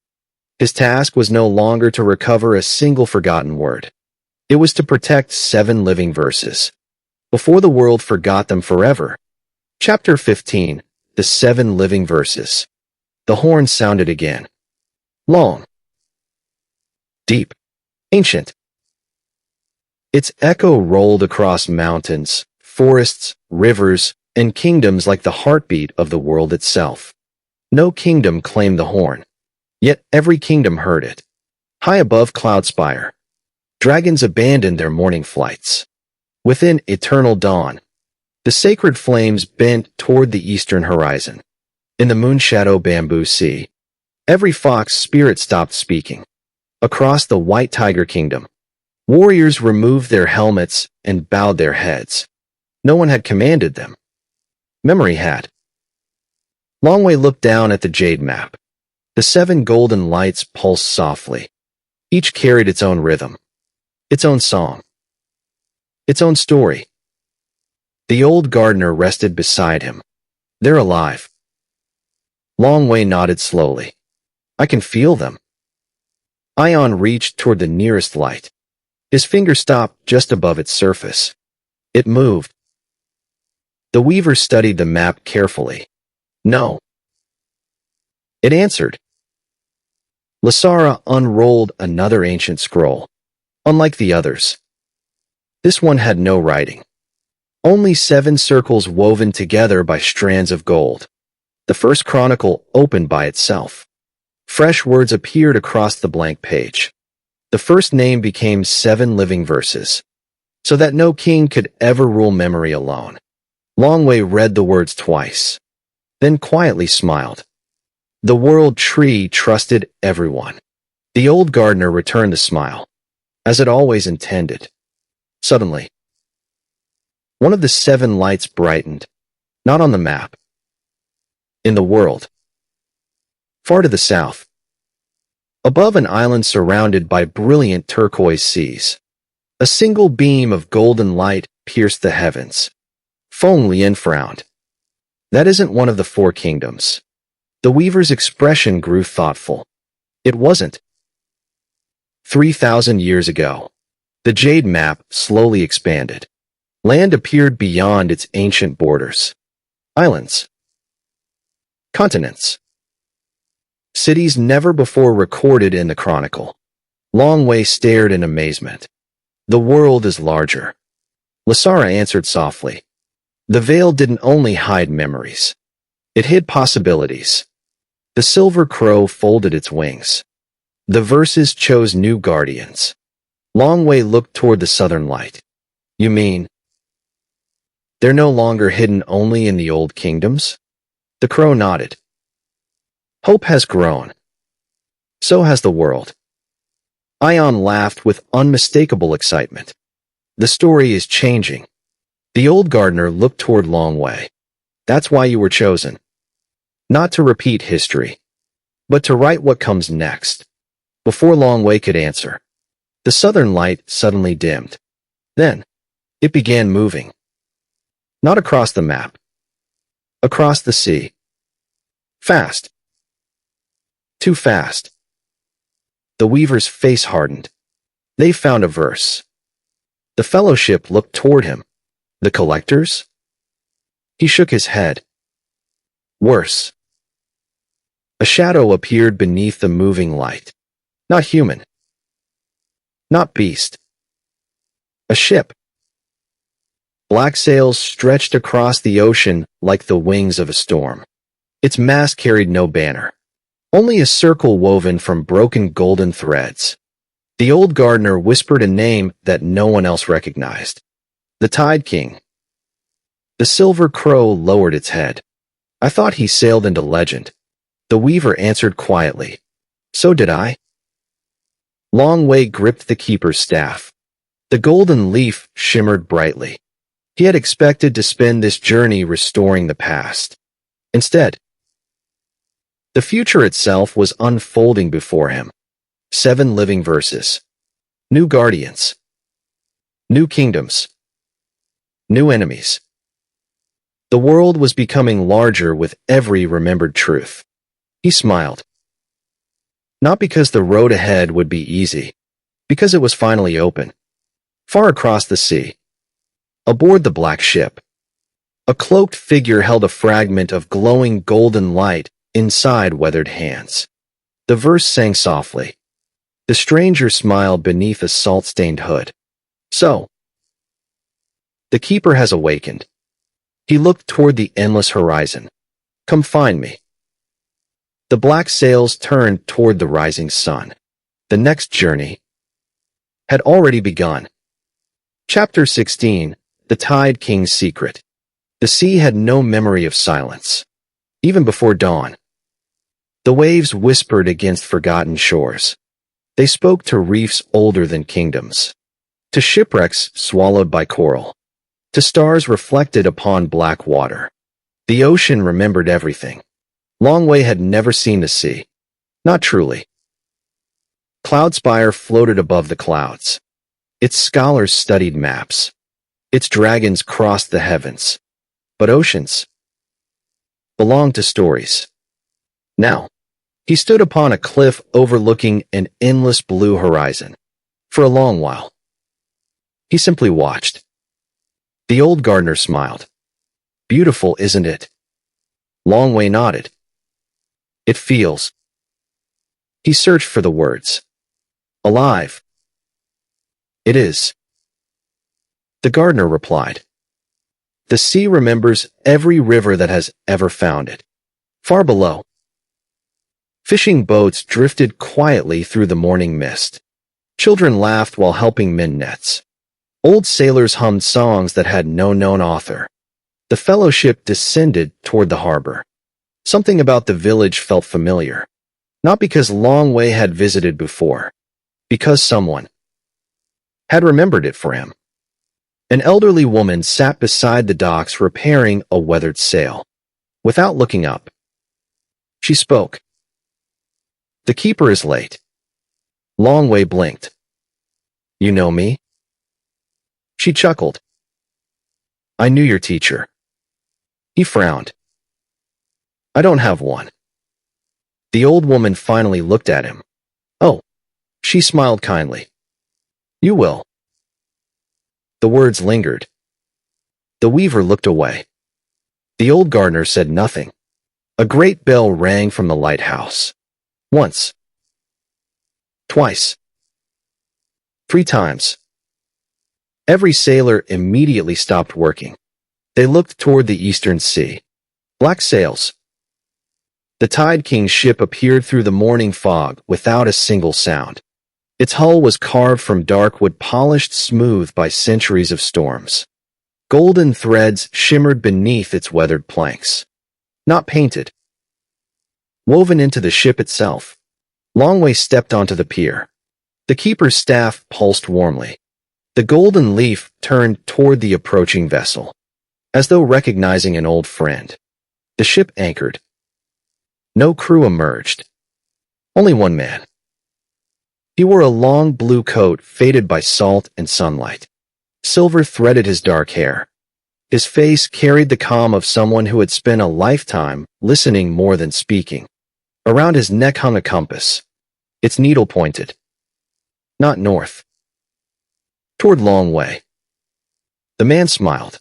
His task was no longer to recover a single forgotten word. It was to protect 7 living verses, before the world forgot them forever. Chapter 15. The 7 Living Verses. The horn sounded again. Long. Deep. Ancient. Its echo rolled across mountains, forests, rivers, and kingdoms like the heartbeat of the world itself. No kingdom claimed the horn, yet every kingdom heard it. High above Cloudspire, dragons abandoned their morning flights. Within eternal dawn, the sacred flames bent toward the eastern horizon. In the moonshadow bamboo sea, every fox spirit stopped speaking. Across the White Tiger Kingdom, warriors removed their helmets and bowed their heads. No one had commanded them. Memory had. Longwei looked down at the jade map. The 7 golden lights pulsed softly. Each carried its own rhythm, its own song, its own story. The old gardener rested beside him. They're alive. Longwei nodded slowly. I can feel them. Aion reached toward the nearest light. His finger stopped just above its surface. It moved. The weaver studied the map carefully. No. It answered. Lysara unrolled another ancient scroll. Unlike the others, this one had no writing. Only 7 circles woven together by strands of gold. The First Chronicle opened by itself. Fresh words appeared across the blank page. The first name became 7 living verses, so that no king could ever rule memory alone. Longwei read the words twice, then quietly smiled. The world tree trusted everyone. The old gardener returned the smile, as it always intended. Suddenly, one of the 7 lights brightened, not on the map, in the world. Far to the south, above an island surrounded by brilliant turquoise seas, a single beam of golden light pierced the heavens. Feng Lian frowned. That isn't one of the 4 kingdoms. The weaver's expression grew thoughtful. It wasn't. 3,000 years ago, the jade map slowly expanded. Land appeared beyond its ancient borders. Islands. Continents. Cities never before recorded in the Chronicle. Longwei stared in amazement. The world is larger. Lysara answered softly. The veil didn't only hide memories. It hid possibilities. The silver crow folded its wings. The verses chose new guardians. Longwei looked toward the southern light. You mean, they're no longer hidden only in the old kingdoms? The crow nodded. Hope has grown. So has the world. Aion laughed with unmistakable excitement. The story is changing. The old gardener looked toward Longwei. That's why you were chosen. Not to repeat history, but to write what comes next. Before Longwei could answer, the southern light suddenly dimmed. Then, it began moving. Not across the map. Across the sea. Fast. Too fast. The weaver's face hardened. They found a verse. The fellowship looked toward him. The collectors? He shook his head. Worse. A shadow appeared beneath the moving light. Not human. Not beast. A ship. Black sails stretched across the ocean like the wings of a storm. Its mast carried no banner. Only a circle woven from broken golden threads. The old gardener whispered a name that no one else recognized. The Tide King. The silver crow lowered its head. I thought he sailed into legend. The weaver answered quietly. So did I. Longwei gripped the keeper's staff. The golden leaf shimmered brightly. He had expected to spend this journey restoring the past. Instead, the future itself was unfolding before him. 7 living verses. New guardians. New kingdoms. New enemies. The world was becoming larger with every remembered truth. He smiled. Not because the road ahead would be easy, because it was finally open. Far across the sea, aboard the black ship, a cloaked figure held a fragment of glowing golden light inside weathered hands. The verse sang softly. The stranger smiled beneath a salt-stained hood. So, the keeper has awakened. He looked toward the endless horizon. Come find me. The black sails turned toward the rising sun. The next journey had already begun. Chapter 16. The Tide King's Secret. The sea had no memory of silence. Even before dawn, the waves whispered against forgotten shores. They spoke to reefs older than kingdoms, to shipwrecks swallowed by coral, to stars reflected upon black water. The ocean remembered everything. Longwei had never seen the sea. Not truly. Cloudspire floated above the clouds. Its scholars studied maps. Its dragons crossed the heavens. But oceans belonged to stories. Now, he stood upon a cliff overlooking an endless blue horizon. For a long while, he simply watched. The old gardener smiled. Beautiful, isn't it? Longwei nodded. It feels. He searched for the words. Alive. It is. The gardener replied. The sea remembers every river that has ever found it. Far below, fishing boats drifted quietly through the morning mist. Children laughed while helping mend nets. Old sailors hummed songs that had no known author. The fellowship descended toward the harbor. Something about the village felt familiar. Not because Longwei had visited before, because someone had remembered it for him. An elderly woman sat beside the docks repairing a weathered sail. Without looking up, she spoke. The keeper is late. Longwei blinked. You know me? She chuckled. I knew your teacher. He frowned. I don't have one. The old woman finally looked at him. Oh, she smiled kindly. You will. The words lingered. The weaver looked away. The old gardener said nothing. A great bell rang from the lighthouse. Once. Twice. 3 times. Every sailor immediately stopped working. They looked toward the eastern sea. Black sails. The Tide King's ship appeared through the morning fog without a single sound. Its hull was carved from dark wood, polished smooth by centuries of storms. Golden threads shimmered beneath its weathered planks. Not painted. Woven into the ship itself. Longwei stepped onto the pier. The keeper's staff pulsed warmly. The golden leaf turned toward the approaching vessel, as though recognizing an old friend. The ship anchored. No crew emerged. Only one man. He wore a long blue coat faded by salt and sunlight. Silver threaded his dark hair. His face carried the calm of someone who had spent a lifetime listening more than speaking. Around his neck hung a compass. Its needle pointed. Not north. Toward Longwei. The man smiled.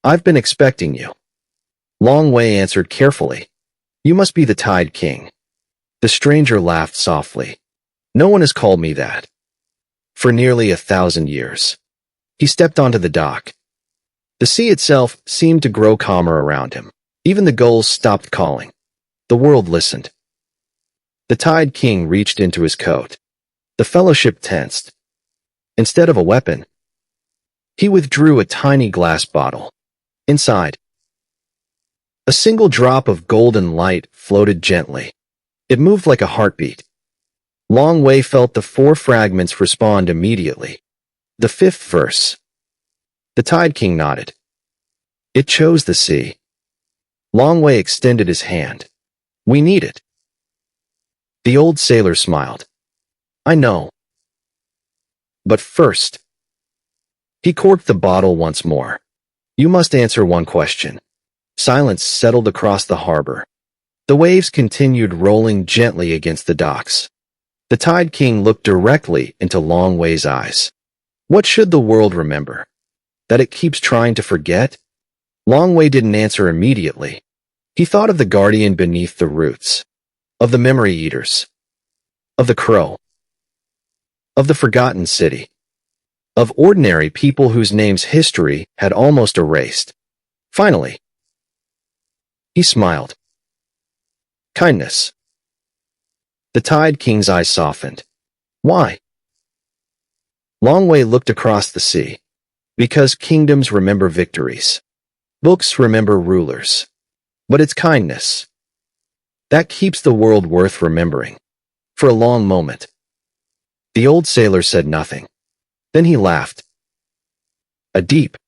I've been expecting you. Longwei answered carefully. You must be the Tide King. The stranger laughed softly. No one has called me that. For nearly 1,000 years. He stepped onto the dock. The sea itself seemed to grow calmer around him. Even the gulls stopped calling. The world listened. The Tide King reached into his coat. The fellowship tensed. Instead of a weapon, he withdrew a tiny glass bottle. Inside, a single drop of golden light floated gently. It moved like a heartbeat. Longwei felt the 4 fragments respond immediately. The 5th verse. The Tide King nodded. It chose the sea. Longwei extended his hand. We need it. The old sailor smiled. I know. But first, he corked the bottle once more. You must answer one question. Silence settled across the harbor. The waves continued rolling gently against the docks. The Tide King looked directly into Longwei's eyes. What should the world remember? That it keeps trying to forget? Longwei didn't answer immediately. He thought of the guardian beneath the roots, of the memory eaters, of the crow, of the forgotten city, of ordinary people whose names history had almost erased. Finally, he smiled. Kindness. The Tide King's eyes softened. Why? Long Wei looked across the sea. Because kingdoms remember victories. Books remember rulers. But it's kindness that keeps the world worth remembering. For a long moment, the old sailor said nothing. Then he laughed. A deep,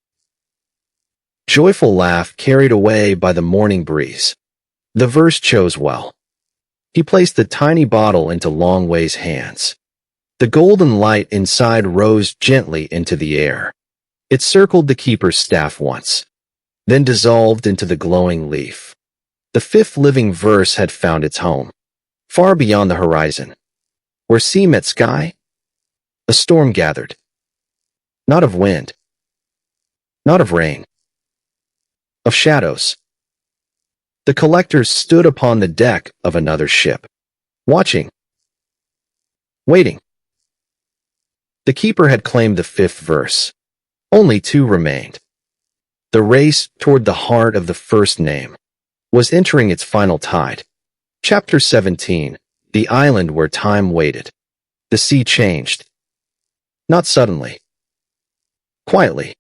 joyful laugh carried away by the morning breeze. The verse chose well. He placed the tiny bottle into Long Wei's hands. The golden light inside rose gently into the air. It circled the keeper's staff once, then dissolved into the glowing leaf. The fifth living verse had found its home, far beyond the horizon, where sea met sky. A storm gathered. Not of wind, not of rain, of shadows. The collectors stood upon the deck of another ship, watching, waiting. The keeper had claimed the fifth verse. Only two remained. The race toward the heart of the first name was entering its final tide. Chapter 17, The Island Where Time Waited. The sea changed. Not suddenly. Quietly.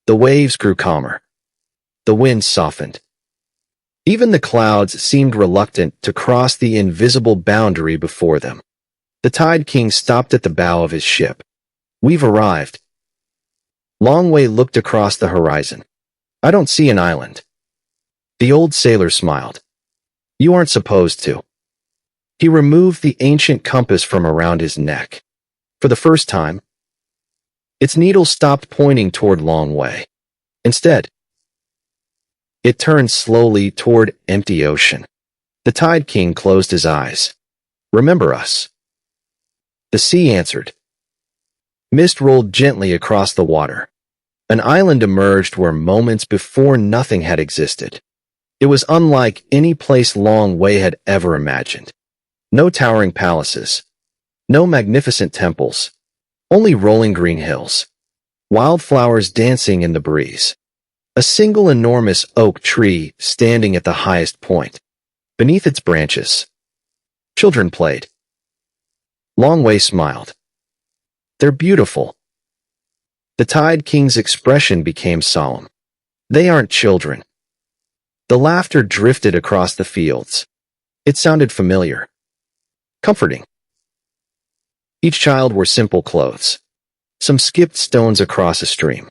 The waves grew calmer. The wind softened. Even the clouds seemed reluctant to cross the invisible boundary before them. The Tide King stopped at the bow of his ship. We've arrived. Long Wei looked across the horizon. I don't see an island. The old sailor smiled. You aren't supposed to. He removed the ancient compass from around his neck. For the first time, its needle stopped pointing toward Long Wei. Instead, it turned slowly toward empty ocean. The Tide King closed his eyes. Remember us. The sea answered. Mist rolled gently across the water. An island emerged where moments before nothing had existed. It was unlike any place Long Wei had ever imagined. No towering palaces. No magnificent temples. Only rolling green hills. Wildflowers dancing in the breeze. A single enormous oak tree standing at the highest point. Beneath its branches, children played. Long Wei smiled. They're beautiful. The Tide King's expression became solemn. They aren't children. The laughter drifted across the fields. It sounded familiar. Comforting. Each child wore simple clothes. Some skipped stones across a stream.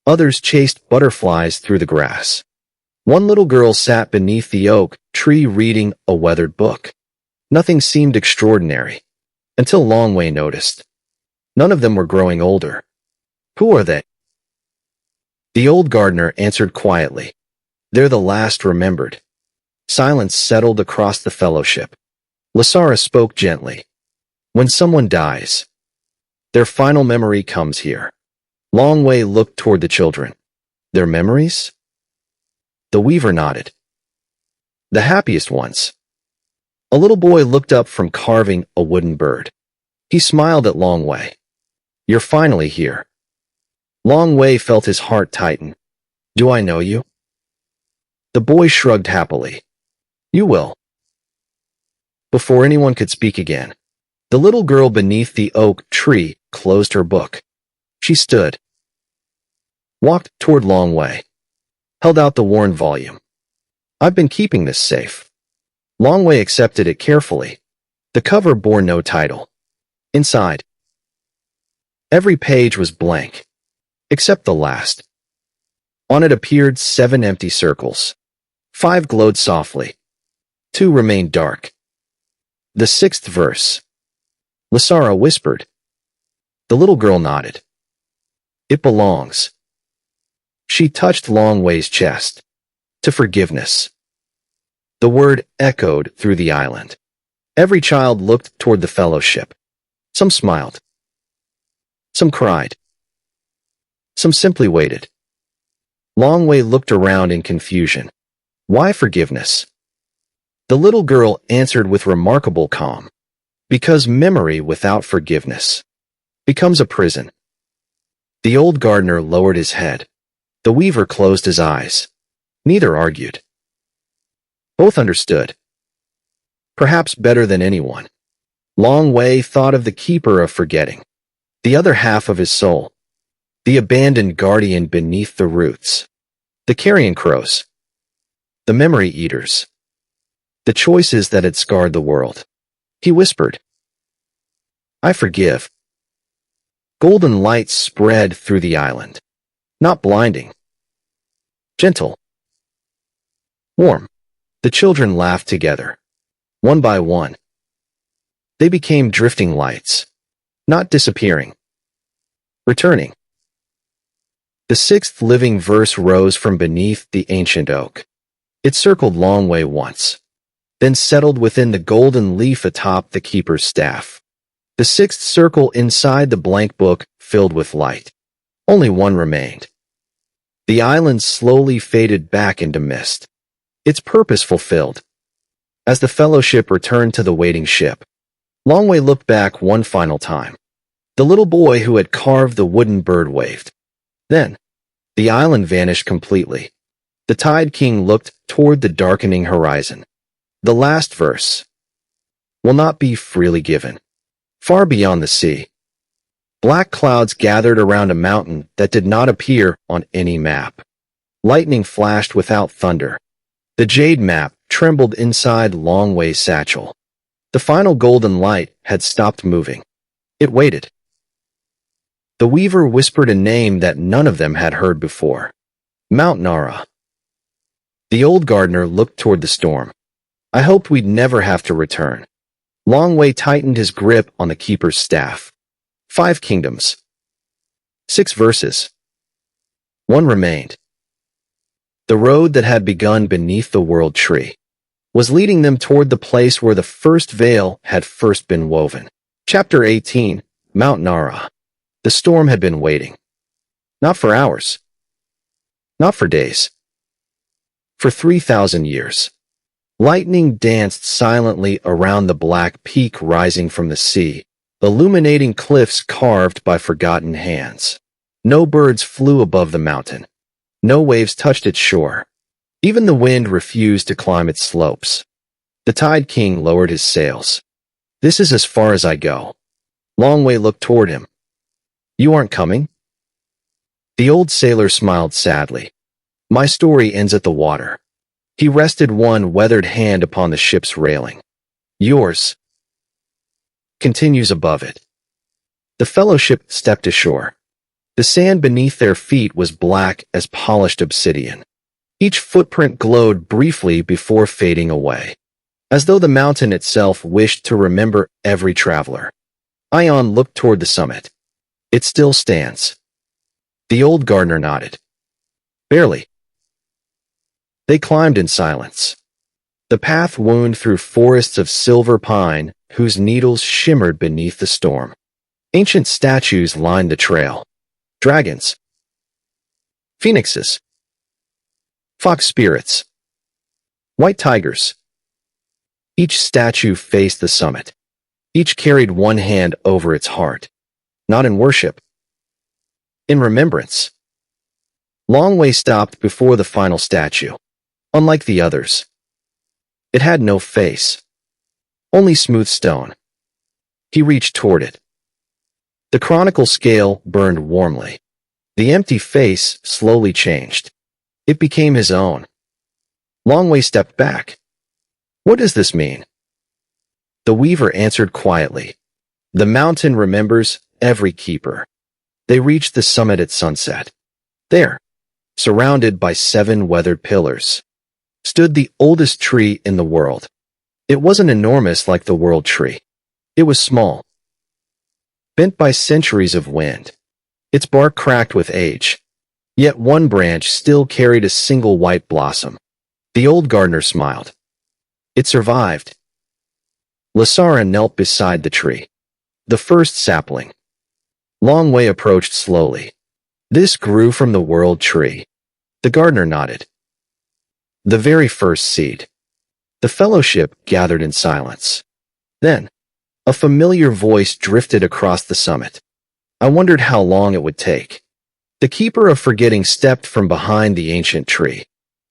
Others chased butterflies through the grass. One little girl sat beneath the oak tree reading a weathered book. Nothing seemed extraordinary, until Long Wei noticed. None of them were growing older. Who are they? The old gardener answered quietly. They're the last remembered. Silence settled across the fellowship. Lysara spoke gently. When someone dies, their final memory comes here. Long Wei looked toward the children. Their memories? The weaver nodded. The happiest ones. A little boy looked up from carving a wooden bird. He smiled at Long Wei. You're finally here. Long Wei felt his heart tighten. Do I know you? The boy shrugged happily. You will. Before anyone could speak again, the little girl beneath the oak tree closed her book. She stood, walked toward Long Wei, held out the worn volume. I've been keeping this safe. Long Wei accepted it carefully. The cover bore no title. Inside, every page was blank, except the last. On it appeared 7 empty circles. 5 glowed softly. 2 remained dark. The 6th verse. Lysara whispered. The little girl nodded. It belongs. She touched Long Wei's chest. To forgiveness. The word echoed through the island. Every child looked toward the fellowship. Some smiled. Some cried. Some simply waited. Long Wei looked around in confusion. Why forgiveness? The little girl answered with remarkable calm. Because memory without forgiveness becomes a prison. The old gardener lowered his head. The weaver closed his eyes. Neither argued. Both understood, perhaps better than anyone. Long Wei thought of the keeper of forgetting, the other half of his soul, the abandoned guardian beneath the roots, the carrion crows, the memory eaters, the choices that had scarred the world. He whispered, I forgive. Golden light spread through the island, not blinding, gentle, warm. The children laughed together, one by one. They became drifting lights, not disappearing, returning. The sixth living verse rose from beneath the ancient oak. It circled Long Wei once, then settled within the golden leaf atop the keeper's staff. The sixth circle inside the blank book filled with light. Only one remained. The island slowly faded back into mist, its purpose fulfilled. As the fellowship returned to the waiting ship, Long Wei looked back one final time. The little boy who had carved the wooden bird waved. Then, the island vanished completely. The Tide King looked toward the darkening horizon. The last verse will not be freely given. Far beyond the sea, black clouds gathered around a mountain that did not appear on any map. Lightning flashed without thunder. The jade map trembled inside Long Wei's satchel. The final golden light had stopped moving. It waited. The weaver whispered a name that none of them had heard before. Mount Nara. The old gardener looked toward the storm. I hoped we'd never have to return. Long Wei tightened his grip on the keeper's staff. 5 kingdoms. 6 verses. One remained. The road that had begun beneath the world tree was leading them toward the place where the first veil had first been woven. Chapter 18, Mount Nara. The storm had been waiting. Not for hours. Not for days. For 3,000 years. Lightning danced silently around the black peak rising from the sea, illuminating cliffs carved by forgotten hands. No birds flew above the mountain. No waves touched its shore. Even the wind refused to climb its slopes. The Tide King lowered his sails. This is as far as I go. Long Wei looked toward him. You aren't coming? The old sailor smiled sadly. My story ends at the water. He rested one weathered hand upon the ship's railing. Yours continues above it. The fellowship stepped ashore. The sand beneath their feet was black as polished obsidian. Each footprint glowed briefly before fading away, as though the mountain itself wished to remember every traveler. Aion looked toward the summit. It still stands. The old gardener nodded. Barely. They climbed in silence. The path wound through forests of silver pine, whose needles shimmered beneath the storm. Ancient statues lined the trail. Dragons. Phoenixes. Fox spirits. White tigers. Each statue faced the summit. Each carried one hand over its heart. Not in worship. In remembrance. Long Wei stopped before the final statue. Unlike the others, it had no face. Only smooth stone. He reached toward it. The chronicle scale burned warmly. The empty face slowly changed. It became his own. Long Wei stepped back. What does this mean? The weaver answered quietly. The mountain remembers every keeper. They reached the summit at sunset. There, surrounded by 7 weathered pillars, stood the oldest tree in the world. It wasn't enormous like the world tree. It was small, bent by centuries of wind. Its bark cracked with age. Yet one branch still carried a single white blossom. The old gardener smiled. It survived. Lysara knelt beside the tree. The first sapling. Long Wei approached slowly. This grew from the world tree. The gardener nodded. The very first seed. The fellowship gathered in silence. Then, a familiar voice drifted across the summit. I wondered how long it would take. The keeper of forgetting stepped from behind the ancient tree.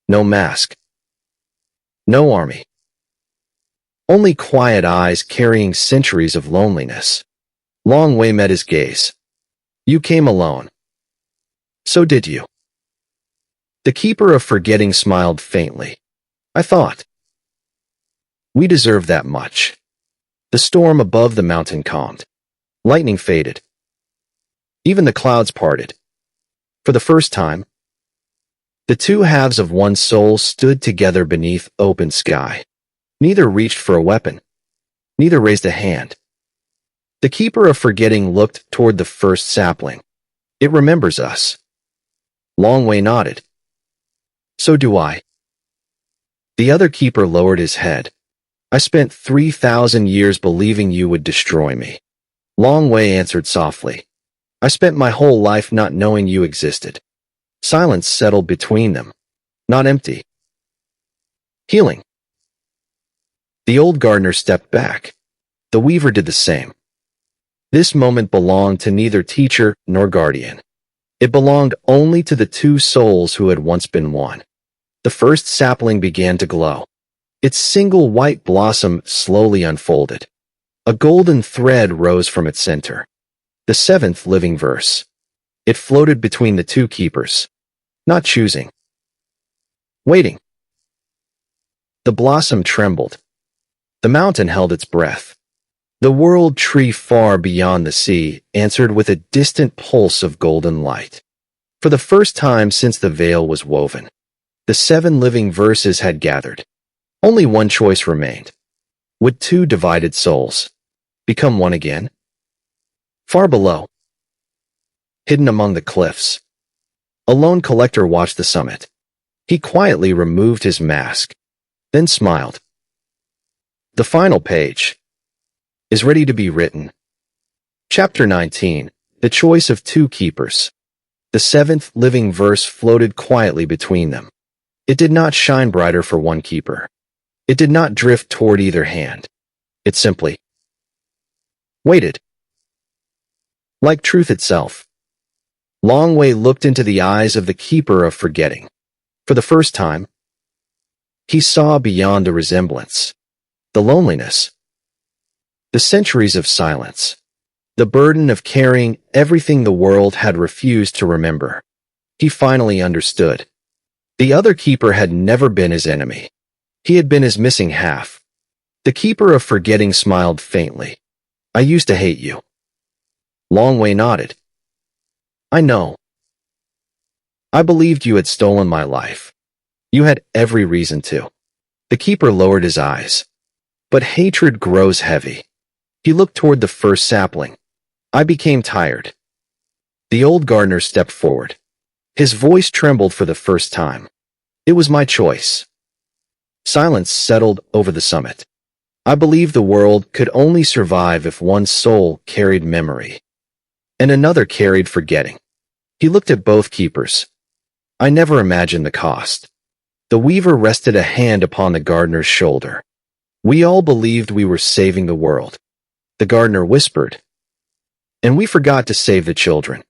No mask. No army. Only quiet eyes carrying centuries of loneliness. Long Wei met his gaze. You came alone. So did you. The Keeper of Forgetting smiled faintly. I thought. We deserve that much. The storm above the mountain calmed. Lightning faded. Even the clouds parted. For the first time, the two halves of one soul stood together beneath open sky. Neither reached for a weapon. Neither raised a hand. The Keeper of Forgetting looked toward the first sapling. It remembers us. Long Wei nodded. So do I. The other keeper lowered his head. I spent 3,000 years believing you would destroy me. Long Wei answered softly. I spent my whole life not knowing you existed. Silence settled between them. Not empty. Healing. The old gardener stepped back. The weaver did the same. This moment belonged to neither teacher nor guardian. It belonged only to the two souls who had once been one. The first sapling began to glow. Its single white blossom slowly unfolded. A golden thread rose from its center. The seventh living verse. It floated between the two keepers. Not choosing. Waiting. The blossom trembled. The mountain held its breath. The world tree far beyond the sea answered with a distant pulse of golden light. For the first time since the veil was woven, the 7 living verses had gathered. Only one choice remained. Would two divided souls become one again? Far below, hidden among the cliffs, a lone collector watched the summit. He quietly removed his mask, then smiled. The final page is ready to be written. Chapter 19, The Choice of Two Keepers. The 7th living verse floated quietly between them. It did not shine brighter for one keeper. It did not drift toward either hand. It simply waited. Like truth itself. Long Wei looked into the eyes of the Keeper of Forgetting. For the first time, he saw beyond the resemblance. The loneliness. The centuries of silence. The burden of carrying everything the world had refused to remember. He finally understood. The other keeper had never been his enemy. He had been his missing half. The Keeper of Forgetting smiled faintly. I used to hate you. Long Wei nodded. I know. I believed you had stolen my life. You had every reason to. The keeper lowered his eyes. But hatred grows heavy. He looked toward the first sapling. I became tired. The old gardener stepped forward. His voice trembled for the first time. It was my choice. Silence settled over the summit. I believed the world could only survive if one soul carried memory, and another carried forgetting. He looked at both keepers. I never imagined the cost. The weaver rested a hand upon the gardener's shoulder. We all believed we were saving the world. The gardener whispered. And we forgot to save the children.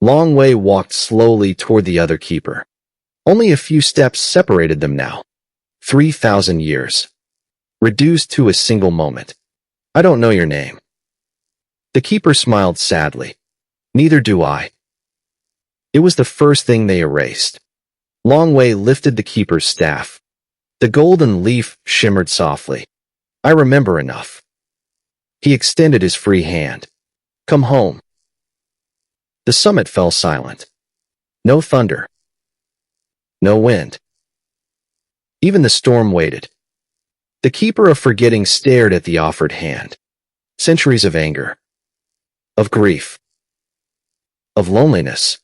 Long Wei walked slowly toward the other keeper. Only a few steps separated them now. 3,000 years. Reduced to a single moment. I don't know your name. The keeper smiled sadly. Neither do I. It was the first thing they erased. Long Wei lifted the keeper's staff. The golden leaf shimmered softly. I remember enough. He extended his free hand. Come home. The summit fell silent. No thunder. No wind. Even the storm waited. The Keeper of Forgetting stared at the offered hand. Centuries of anger. Of grief. Of loneliness.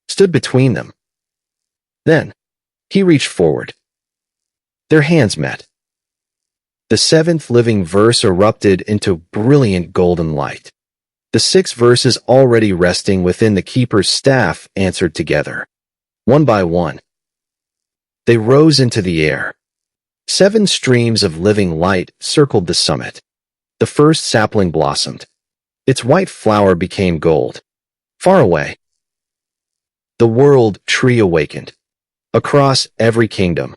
Stood between them. Then, he reached forward. Their hands met. The 7th living verse erupted into brilliant golden light. The 6 verses already resting within the keeper's staff answered together. One by one, they rose into the air. 7 streams of living light circled the summit. The first sapling blossomed. Its white flower became gold. Far away, the world tree awakened. Across every kingdom,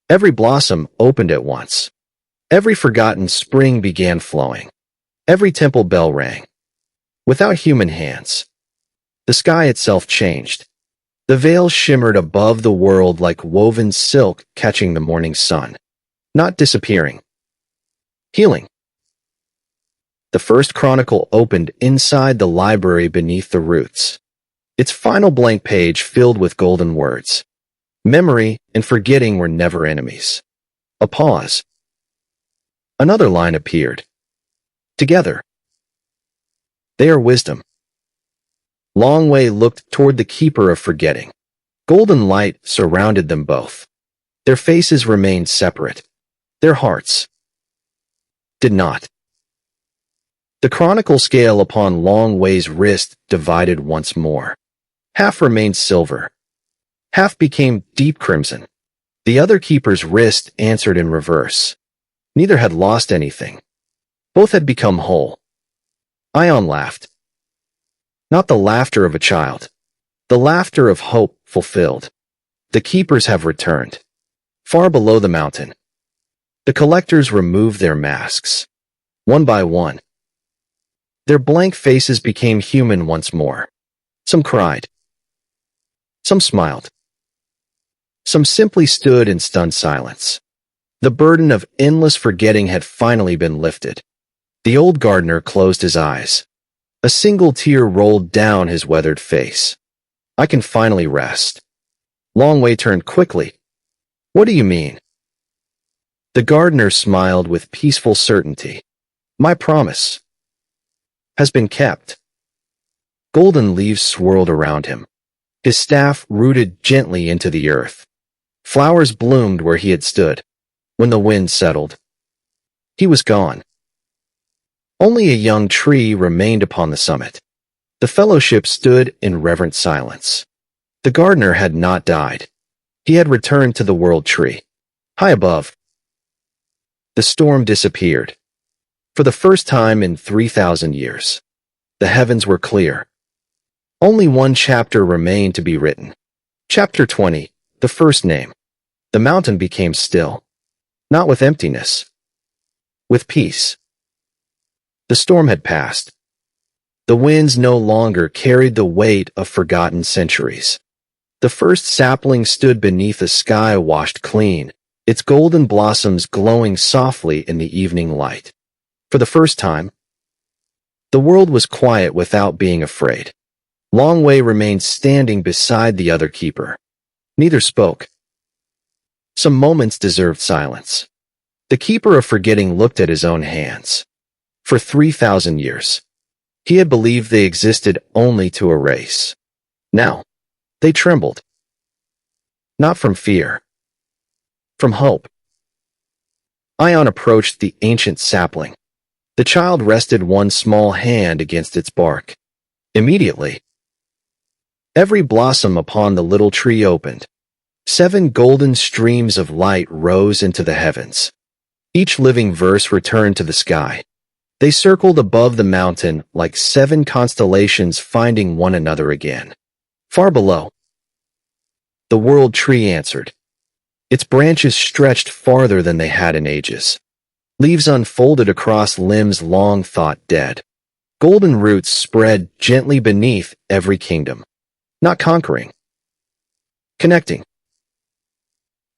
Every blossom opened at once. Every forgotten spring began flowing. Every temple bell rang. Without human hands, the sky itself changed. The veil shimmered above the world like woven silk catching the morning sun. Not disappearing. Healing. The First Chronicle opened inside the library beneath the roots. Its final blank page filled with golden words. Memory and forgetting were never enemies. A pause. Another line appeared. Together. They are wisdom. Long Wei looked toward the keeper of forgetting. Golden light surrounded them both. Their faces remained separate. Their hearts did not. The chronicle scale upon Long Wei's wrist divided once more. Half remained silver. Half became deep crimson. The other keeper's wrist answered in reverse. Neither had lost anything. Both had become whole. Aion laughed. Not the laughter of a child. The laughter of hope fulfilled. The keepers have returned. Far below the mountain, the collectors removed their masks. One by one, their blank faces became human once more. Some cried. Some smiled. Some simply stood in stunned silence. The burden of endless forgetting had finally been lifted. The old gardener closed his eyes. A single tear rolled down his weathered face. I can finally rest. Long Wei turned quickly. What do you mean? The gardener smiled with peaceful certainty. My promise has been kept. Golden leaves swirled around him. His staff rooted gently into the earth. Flowers bloomed where he had stood. When the wind settled, he was gone. Only a young tree remained upon the summit. The fellowship stood in reverent silence. The gardener had not died. He had returned to the world tree. High above, the storm disappeared. For the first time in 3,000 years, the heavens were clear. Only one chapter remained to be written. Chapter 20, the first name. The mountain became still. Not with emptiness, with peace. The storm had passed. The winds no longer carried the weight of forgotten centuries. The first sapling stood beneath a sky washed clean, its golden blossoms glowing softly in the evening light. For the first time, the world was quiet without being afraid. Long Wei remained standing beside the other keeper. Neither spoke. Some moments deserved silence. The keeper of forgetting looked at his own hands. For 3,000 years, he had believed they existed only to erase. Now, they trembled. Not from fear, from hope. Aion approached the ancient sapling. The child rested one small hand against its bark. Immediately, every blossom upon the little tree opened. 7 golden streams of light rose into the heavens. Each living verse returned to the sky. They circled above the mountain like 7 constellations finding one another again. Far below, the world tree answered. Its branches stretched farther than they had in ages. Leaves unfolded across limbs long thought dead. Golden roots spread gently beneath every kingdom. Not conquering, connecting.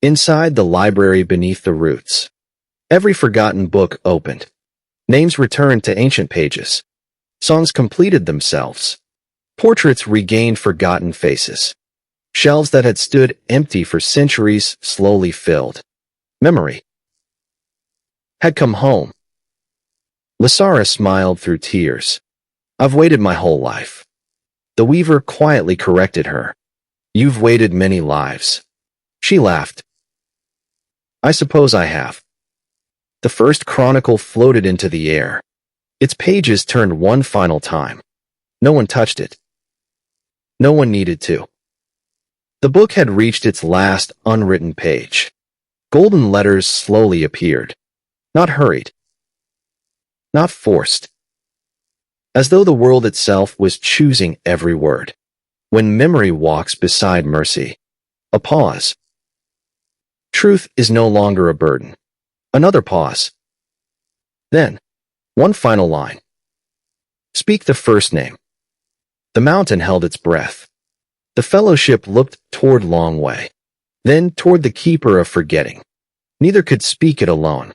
Inside the library beneath the roots, every forgotten book opened. Names returned to ancient pages. Songs completed themselves. Portraits regained forgotten faces. Shelves that had stood empty for centuries slowly filled. Memory had come home. Lysara smiled through tears. I've waited my whole life. The weaver quietly corrected her. You've waited many lives. She laughed. I suppose I have. The First Chronicle floated into the air. Its pages turned one final time. No one touched it. No one needed to. The book had reached its last unwritten page. Golden letters slowly appeared. Not hurried. Not forced. As though the world itself was choosing every word. When memory walks beside mercy. A pause. Truth is no longer a burden. Another pause. Then, one final line. Speak the first name. The mountain held its breath. The fellowship looked toward Long Wei, then toward the keeper of forgetting. Neither could speak it alone.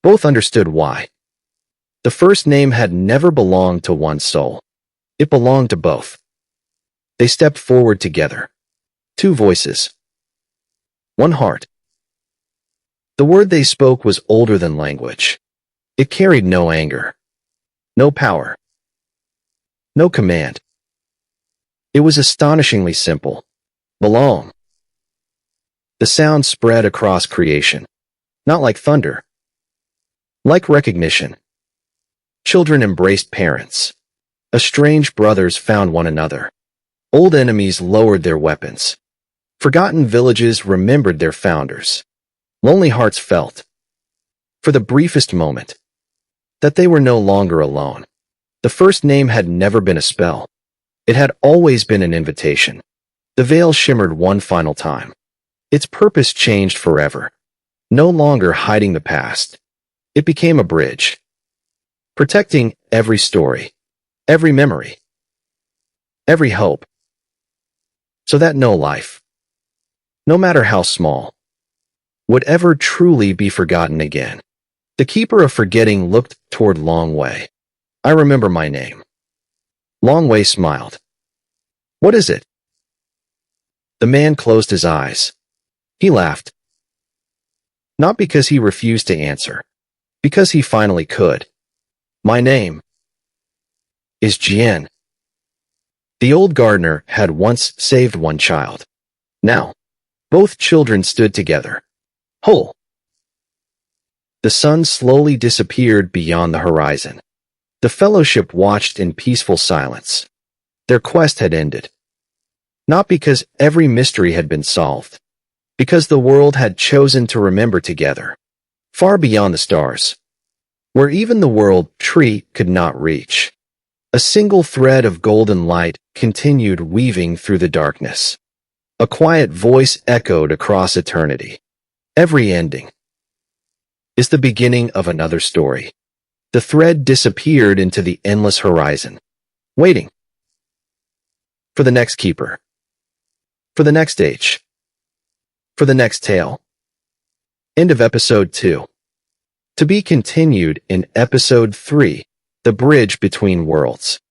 Both understood why. The first name had never belonged to one soul. It belonged to both. They stepped forward together. Two voices. One heart. The word they spoke was older than language. It carried no anger, no power, no command. It was astonishingly simple. Belong. The sound spread across creation, not like thunder, like recognition. Children embraced parents. Estranged brothers found one another. Old enemies lowered their weapons. Forgotten villages remembered their founders. Lonely hearts felt, for the briefest moment, that they were no longer alone. The first name had never been a spell. It had always been an invitation. The veil shimmered one final time. Its purpose changed forever. No longer hiding the past. It became a bridge, protecting every story, every memory, every hope, so that no life, no matter how small, would ever truly be forgotten again. The keeper of forgetting looked toward Long Wei. I remember my name. Long Wei smiled. What is it? The man closed his eyes. He laughed. Not because he refused to answer, because he finally could. My name is Jian. The old gardener had once saved one child. Now, both children stood together, whole. The sun slowly disappeared beyond the horizon. The fellowship watched in peaceful silence. Their quest had ended. Not because every mystery had been solved, because the world had chosen to remember together, far beyond the stars, where even the world tree could not reach. A single thread of golden light continued weaving through the darkness. A quiet voice echoed across eternity. Every ending is the beginning of another story. The thread disappeared into the endless horizon, waiting for the next keeper, for the next age, for the next tale. End of episode 2. To be continued in episode 3, The Bridge Between Worlds.